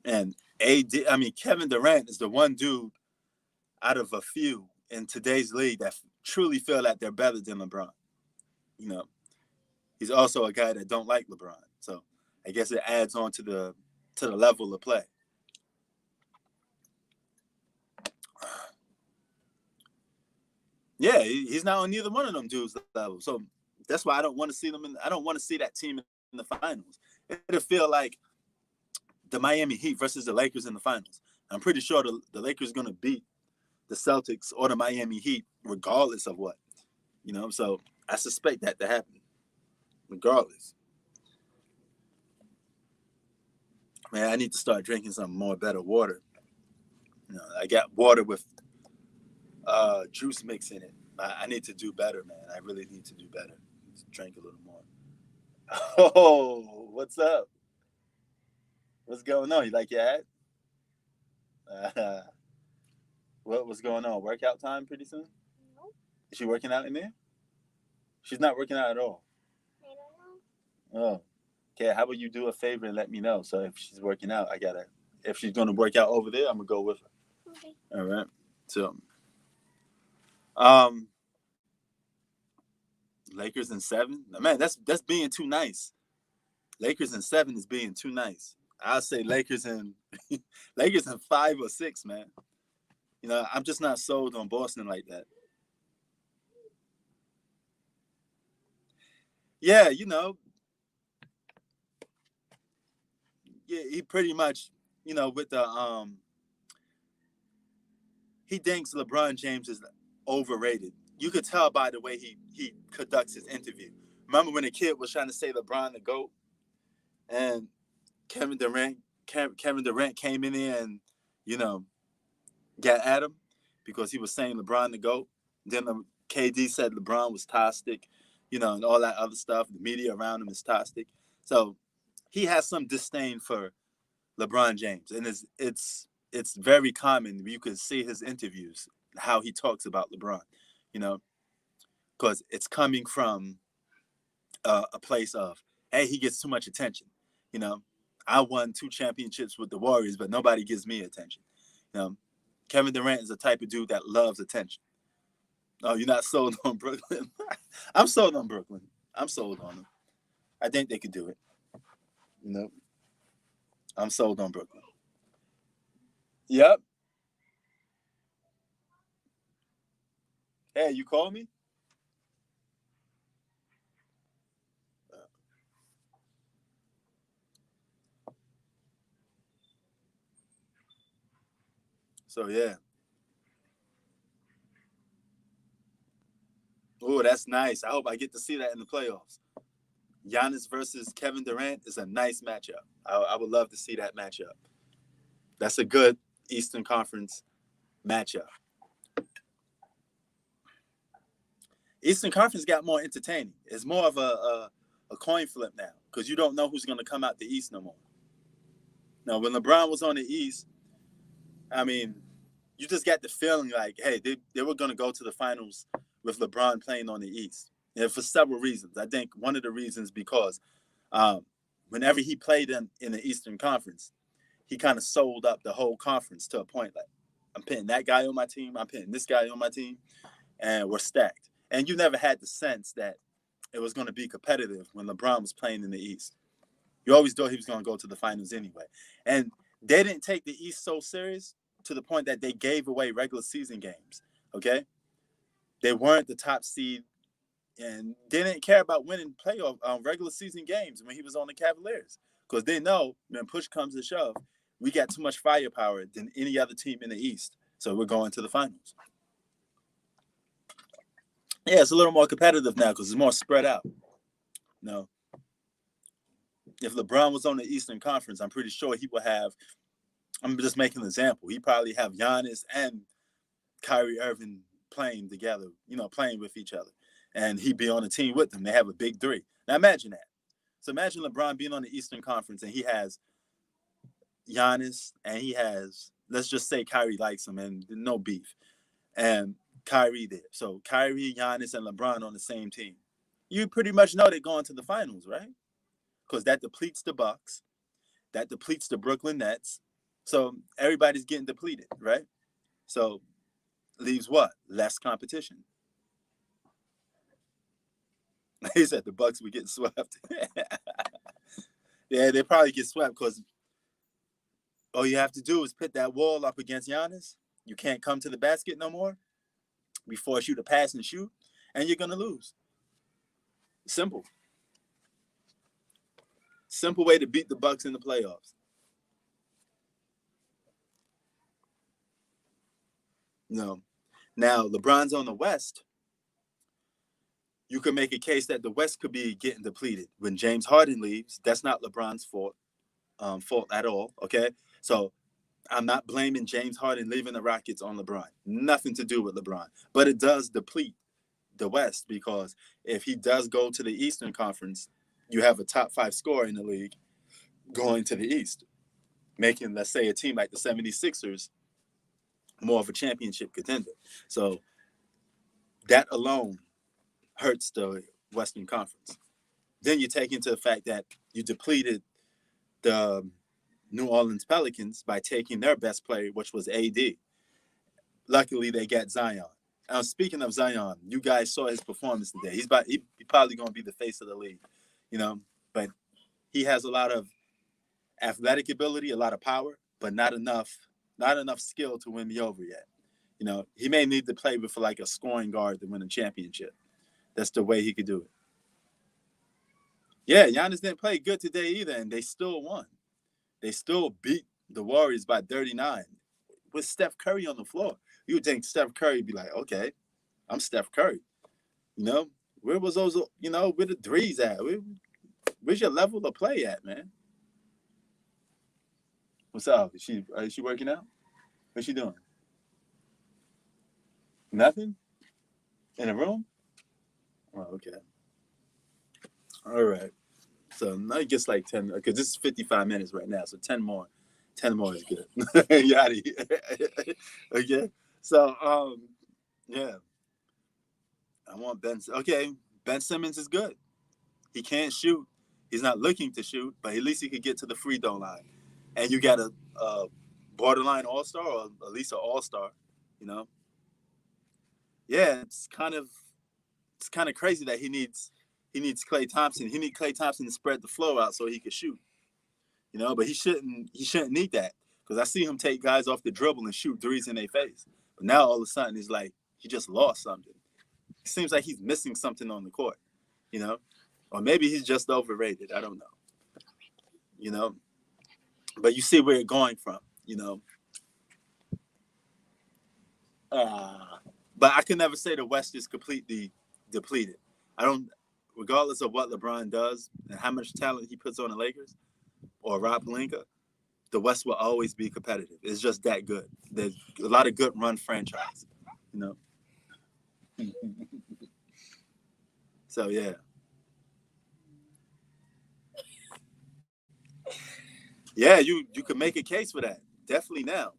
And Kevin Durant is the one dude out of a few in today's league that truly feel that they're better than LeBron. You know, he's also a guy that don't like LeBron. So I guess it adds on to the level of play. Yeah, he's not on neither one of them dudes' level. So that's why I don't want to see them. I don't want to see that team in the finals. It'll feel like the Miami Heat versus the Lakers in the finals. I'm pretty sure the Lakers are going to beat the Celtics or the Miami Heat regardless of what. So I suspect that to happen regardless. Man, I need to start drinking some more better water. I got water with juice mix in it. I need to do better, man. I really need to do better. Drink a little more. Oh, what's up? What's going on? You like your hat? What's going on? Workout time pretty soon? No. Is she working out in there? She's not working out at all. I don't know. Oh. Okay, how about you do a favor and let me know? So if she's working out, if she's gonna work out over there, I'm gonna go with her. Okay. All right. So Lakers in 7? Man, that's being too nice. Lakers in 7 is being too nice. I'll say Lakers in 5 or 6, man. I'm just not sold on Boston like that. Yeah, yeah, he pretty much with the he thinks LeBron James is overrated. You could tell by the way he conducts his interview. Remember when the kid was trying to say LeBron the GOAT, and Kevin Durant Kevin Durant came in there and you know got at him because he was saying LeBron the GOAT. Then KD said LeBron was toxic, and all that other stuff. The media around him is toxic. So he has some disdain for LeBron James, and it's very common. You can see his interviews, how he talks about LeBron, you know, because it's coming from a place of, hey, he gets too much attention. You know, I won 2 championships with the Warriors, but nobody gives me attention. You know, Kevin Durant is the type of dude that loves attention. Oh, you're not sold on Brooklyn? I'm sold on Brooklyn. I'm sold on them. I think they could do it. I'm sold on Brooklyn. Yep. Hey, you call me? So, yeah. Oh, that's nice. I hope I get to see that in the playoffs. Giannis versus Kevin Durant is a nice matchup. I would love to see that matchup. That's a good Eastern Conference matchup. Eastern Conference got more entertaining. It's more of a coin flip now because you don't know who's going to come out the East no more. Now, when LeBron was on the East, I mean, you just got the feeling like, hey, they were going to go to the finals with LeBron playing on the East. And for several reasons. I think one of the reasons because whenever he played in the Eastern Conference, he kind of sold up the whole conference to a point like, I'm putting that guy on my team, I'm putting this guy on my team, and we're stacked. And you never had the sense that it was going to be competitive when LeBron was playing in the East. You always thought he was going to go to the finals anyway. And they didn't take the East so serious to the point that they gave away regular season games, okay? They weren't the top seed, and they didn't care about winning playoff regular season games when he was on the Cavaliers because they know when push comes to shove, we got too much firepower than any other team in the East, so we're going to the finals. Yeah, it's a little more competitive now because it's more spread out. No, if LeBron was on the Eastern Conference, I'm pretty sure he would have. I'm just making an example. He probably have Giannis and Kyrie Irving playing together, playing with each other, and he'd be on a team with them. They have a big 3. Now imagine that. So imagine LeBron being on the Eastern Conference and he has Giannis and he has, let's just say Kyrie likes him and no beef, and Kyrie there. So Kyrie, Giannis, and LeBron on the same team. You pretty much know they're going to the finals, right? Because that depletes the Bucks, that depletes the Brooklyn Nets. So everybody's getting depleted, right? So leaves what? Less competition. He said the Bucks would get swept. Yeah, they probably get swept because all you have to do is put that wall up against Giannis. You can't come to the basket no more. We force you to pass and shoot, and you're gonna lose. Simple. Simple way to beat the Bucks in the playoffs. No. Now LeBron's on the West. You could make a case that the West could be getting depleted when James Harden leaves. That's not LeBron's fault at all. Okay, so I'm not blaming James Harden leaving the Rockets on LeBron. Nothing to do with LeBron, but it does deplete the West because if he does go to the Eastern Conference, you have a top 5 scorer in the league going to the East, making, let's say, a team like the 76ers more of a championship contender. So that alone hurts the Western Conference. Then you take into the fact that you depleted the New Orleans Pelicans by taking their best player, which was AD. Luckily, they got Zion. Speaking of Zion, you guys saw his performance today. He's probably going to be the face of the league, but he has a lot of athletic ability, a lot of power, but not enough skill to win me over yet. He may need to play with like a scoring guard to win a championship. That's the way he could do it. Yeah, Giannis didn't play good today either, and they still won. They still beat the Warriors by 39 with Steph Curry on the floor. You would think Steph Curry would be like, okay, I'm Steph Curry. You know, where was those, where the threes at? Where's your level of play at, man? What's up? Is she working out? What's she doing? Nothing? In a room? Oh, okay. All right. So now it gets like 10, because this is 55 minutes right now. So 10 more. 10 more is good. You out of here. Okay. So, yeah. I want Ben. Okay. Ben Simmons is good. He can't shoot. He's not looking to shoot, but at least he could get to the free throw line. And you got a borderline all-star or at least an all-star, you know? Yeah, it's kind of crazy that he needs Klay Thompson. He needs Klay Thompson to spread the flow out so he could shoot. You know, but he shouldn't need that, because I see him take guys off the dribble and shoot threes in their face. But now all of a sudden he's like he just lost something. It seems like he's missing something on the court, you know? Or maybe he's just overrated. I don't know. You know? But you see where it's going from, you know? But I can never say the West is completely depleted. Regardless of what LeBron does and how much talent he puts on the Lakers or Rob Pelinka, the West will always be competitive. It's just that good. There's a lot of good run franchise, you know? So, yeah. Yeah, you could make a case for that. Definitely now.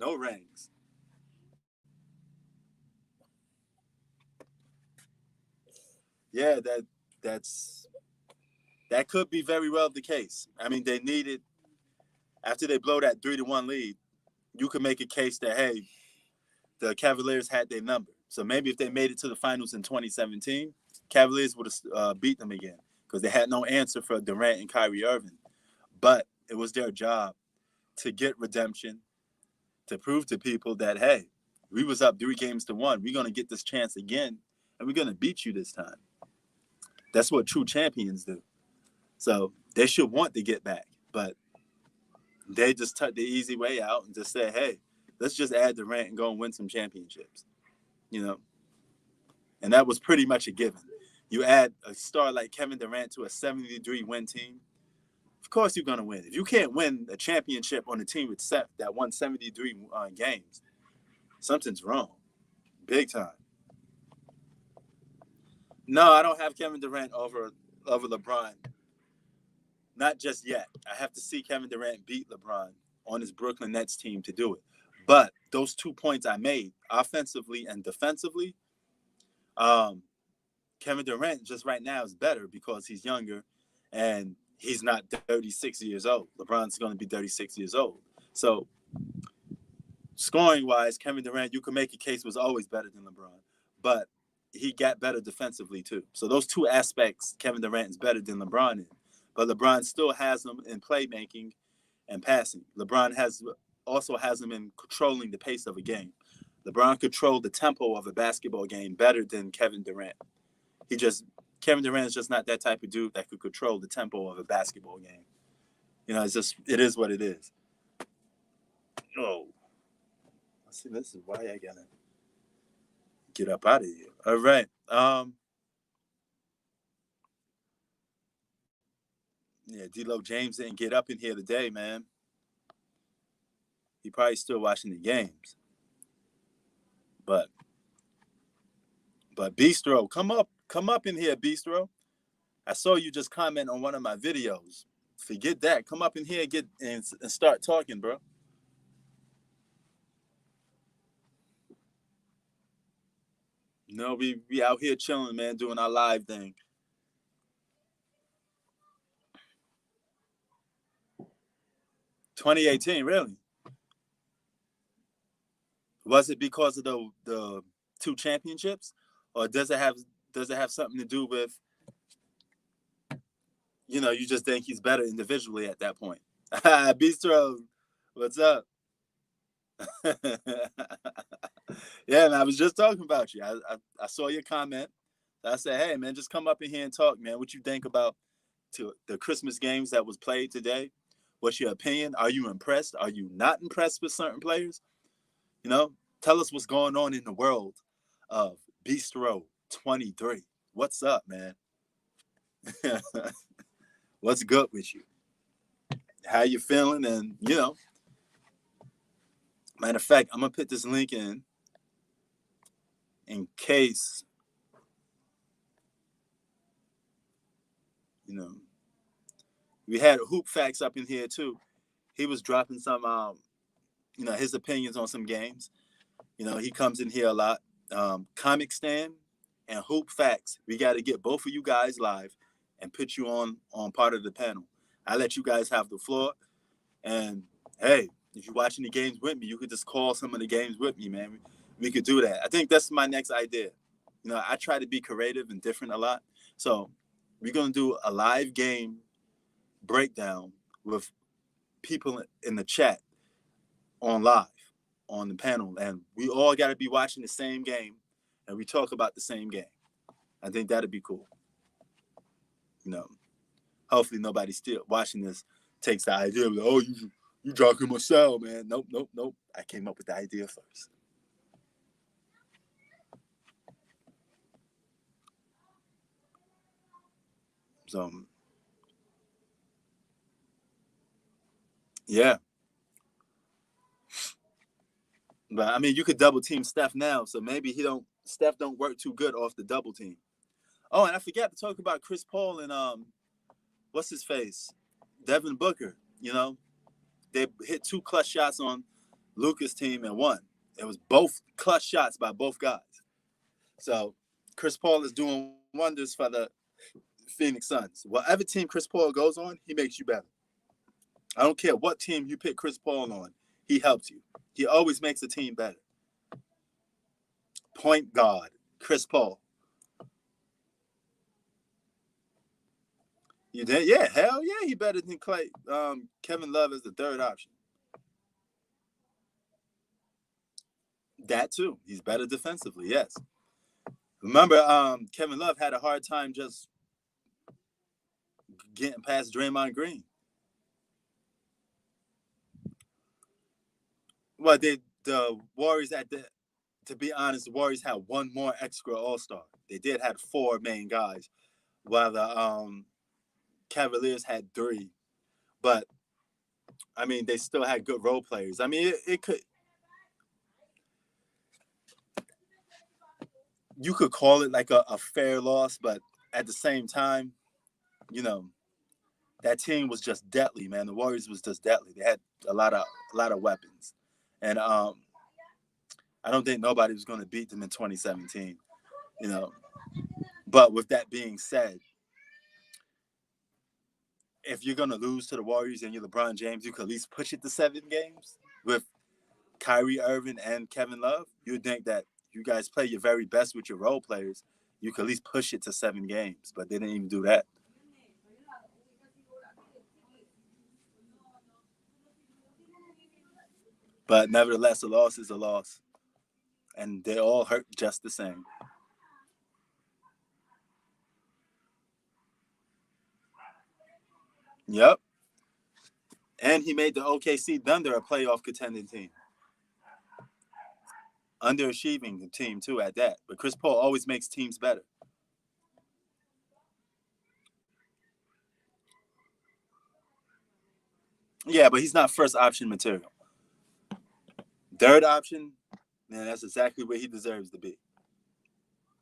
No rings. Yeah, that could be very well the case. I mean, they needed, after they blow that 3-1 lead, you could make a case that, hey, the Cavaliers had their number. So maybe if they made it to the finals in 2017, Cavaliers would have beat them again, because they had no answer for Durant and Kyrie Irving. But it was their job to get redemption, to prove to people that, hey, we was up 3-1. We're going to get this chance again, and we're going to beat you this time. That's what true champions do. So they should want to get back, but they just took the easy way out and just said, hey, let's just add Durant and go and win some championships, you know? And that was pretty much a given. You add a star like Kevin Durant to a 73-win team, of course you're going to win. If you can't win a championship on a team that won 73 games, something's wrong. Big time. No, I don't have Kevin Durant over LeBron. Not just yet. I have to see Kevin Durant beat LeBron on his Brooklyn Nets team to do it. But those 2 points I made, offensively and defensively, Kevin Durant just right now is better because he's younger and he's not 36 years old. LeBron's going to be 36 years old. So scoring-wise, Kevin Durant, you can make a case, was always better than LeBron. But he got better defensively too. So those two aspects, Kevin Durant is better than LeBron in. But LeBron still has them in playmaking and passing. LeBron also has them in controlling the pace of a game. LeBron controlled the tempo of a basketball game better than Kevin Durant. Kevin Durant is just not that type of dude that could control the tempo of a basketball game. You know, it is what it is. Oh, see, this is why I gotta get up out of here. All right. Yeah, D-Lo James didn't get up in here today, man. He probably still watching the games. But Bistro, come up in here, Bistro. I saw you just comment on one of my videos. Forget that. Come up in here and start talking, bro. No, we out here chilling, man, doing our live thing. "2018, really? Was it because of the two championships, or does it have something to do with, you just think he's better individually at that point?" Bistro, what's up? Yeah, man, I was just talking about you. I saw your comment. I said, hey, man, just come up in here and talk, man. What you think about the Christmas games that was played today? What's your opinion? Are you impressed? Are you not impressed with certain players? You know, tell us what's going on in the world of Bistro 23. What's up, man? What's good with you? How you feeling? And, matter of fact, I'm going to put this link in case, we had Hoop Facts up in here too. He was dropping some, his opinions on some games. He comes in here a lot. Comic Stand and Hoop Facts. We got to get both of you guys live and put you on part of the panel. I let you guys have the floor. And hey, if you're watching the games with me, you could just call some of the games with me, man. We could do that. I think that's my next idea. I try to be creative and different a lot. So we're going to do a live game breakdown with people in the chat on live on the panel. And we all got to be watching the same game and we talk about the same game. I think that'd be cool. Hopefully nobody still watching this takes the idea of, oh, you talking myself, man. Nope. I came up with the idea first. So, yeah. But I mean, you could double team Steph now, so maybe Steph don't work too good off the double team. Oh, and I forgot to talk about Chris Paul and what's his face? Devin Booker. They hit 2 clutch shots on Luka's team and won. It was both clutch shots by both guys. So Chris Paul is doing wonders for the Phoenix Suns. Whatever team Chris Paul goes on, he makes you better. I don't care what team you pick Chris Paul on, he helps you. He always makes the team better. Point guard, Chris Paul. You did? Yeah, hell yeah, he better than Clay. Kevin Love is the third option. That too. He's better defensively, yes. Remember, Kevin Love had a hard time just getting past Draymond Green. Well, the Warriors to be honest, the Warriors had one more extra All-Star. They did have 4 main guys, while the Cavaliers had 3. But I mean, they still had good role players. I mean, it could. You could call it like a fair loss, but at the same time, that team was just deadly, man. The Warriors was just deadly. They had a lot of weapons, and I don't think nobody was going to beat them in 2017. But with that being said, if you're going to lose to the Warriors and you're LeBron James, you could at least push it to 7 games with Kyrie Irving and Kevin Love. You'd think that you guys play your very best with your role players. You could at least push it to 7 games, but they didn't even do that. But nevertheless, a loss is a loss. And they all hurt just the same. Yep. And he made the OKC Thunder a playoff contending team. Underachieving team, too, at that. But Chris Paul always makes teams better. Yeah, but he's not first option material. Third option, man, that's exactly where he deserves to be.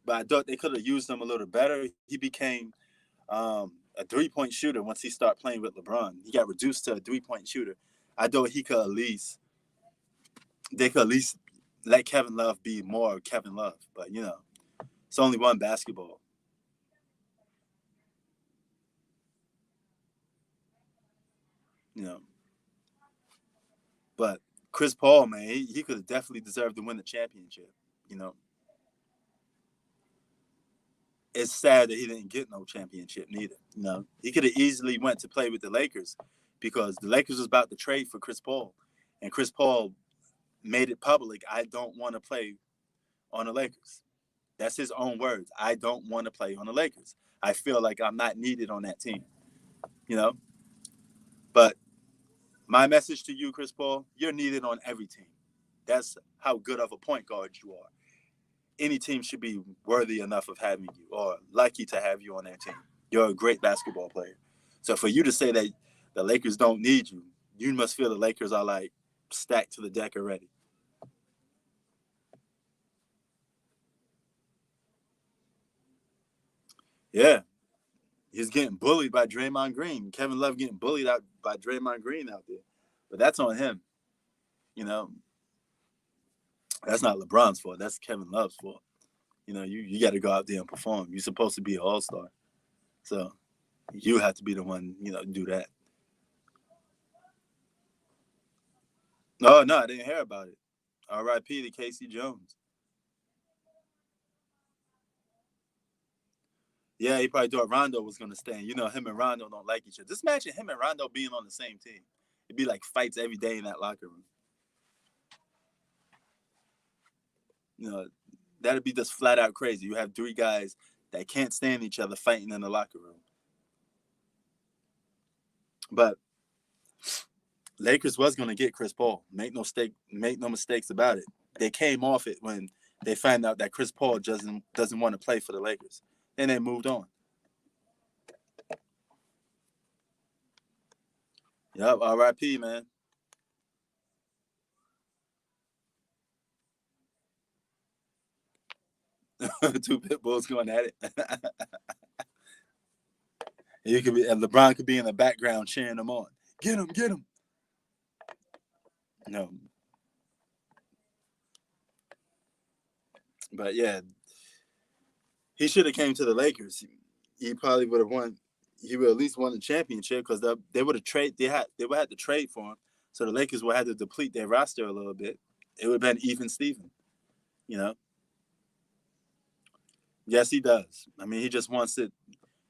But I thought they could have used him a little better. He became a 3-point shooter once he started playing with LeBron. He got reduced to a 3-point shooter. I thought they could at least let Kevin Love be more Kevin Love. But, it's only one basketball. But Chris Paul, man, he could have definitely deserved to win the championship. It's sad that he didn't get no championship neither. He could have easily went to play with the Lakers because the Lakers was about to trade for Chris Paul, and Chris Paul made it public. I don't want to play on the Lakers. That's his own words. I don't want to play on the Lakers. I feel like I'm not needed on that team. But My message to you, Chris Paul, you're needed on every team. That's how good of a point guard you are. Any team should be worthy enough of having you or lucky to have you on their team. You're a great basketball player. So for you to say that the Lakers don't need you, you must feel the Lakers are like stacked to the deck already. Yeah. He's getting bullied by Draymond Green. Kevin Love getting bullied out by Draymond Green out there. But that's on him. You know, that's not LeBron's fault. That's Kevin Love's fault. You know, you got to go out there and perform. You're supposed to be an all-star. So you have to be the one, do that. Oh, no, I didn't hear about it. R.I.P. to Casey Jones. Yeah, he probably thought Rondo was going to stand. You know, him and Rondo don't like each other. Just imagine him and Rondo being on the same team. It'd be like fights every day in that locker room. You know, that'd be just flat out crazy. You have three guys that can't stand each other fighting in the locker room. But Lakers was going to get Chris Paul. Make no mistakes about it. They came off it when they found out that Chris Paul doesn't want to play for the Lakers. Then they moved on. Yep, R.I.P., man. Two pit bulls going at it. And LeBron could be in the background cheering them on. Get him, get him. No. But yeah, he should have came to the Lakers. He probably would have won. He would at least won the championship because they would have to trade for him. So the Lakers would have to deplete their roster a little bit. It would have been even Steven, you know. Yes, he does. I mean, he just wants it.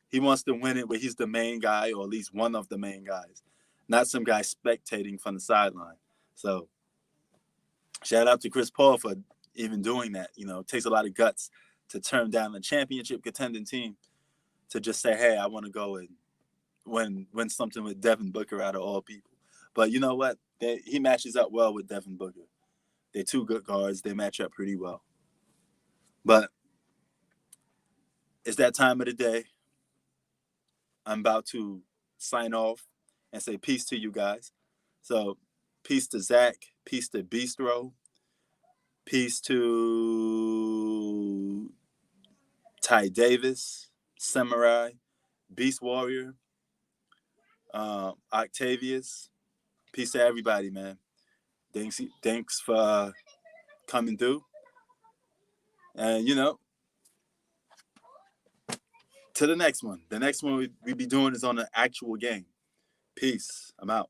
He wants to win it, but he's the main guy, or at least one of the main guys, not some guy spectating from the sideline. So, shout out to Chris Paul for even doing that. You know, it takes a lot of guts to turn down a championship contending team to just say, "Hey, I want to go and win something with Devin Booker out of all people." But you know what? He matches up well with Devin Booker. They're two good guards. They match up pretty well. But it's that time of the day. I'm about to sign off and say peace to you guys. So, peace to Zach, peace to Bistro, peace to Ty Davis, Samurai, Beast Warrior, Octavius. Peace to everybody, man. Thanks for coming through. And, to the next one. The next one we be doing is on an actual game. Peace. I'm out.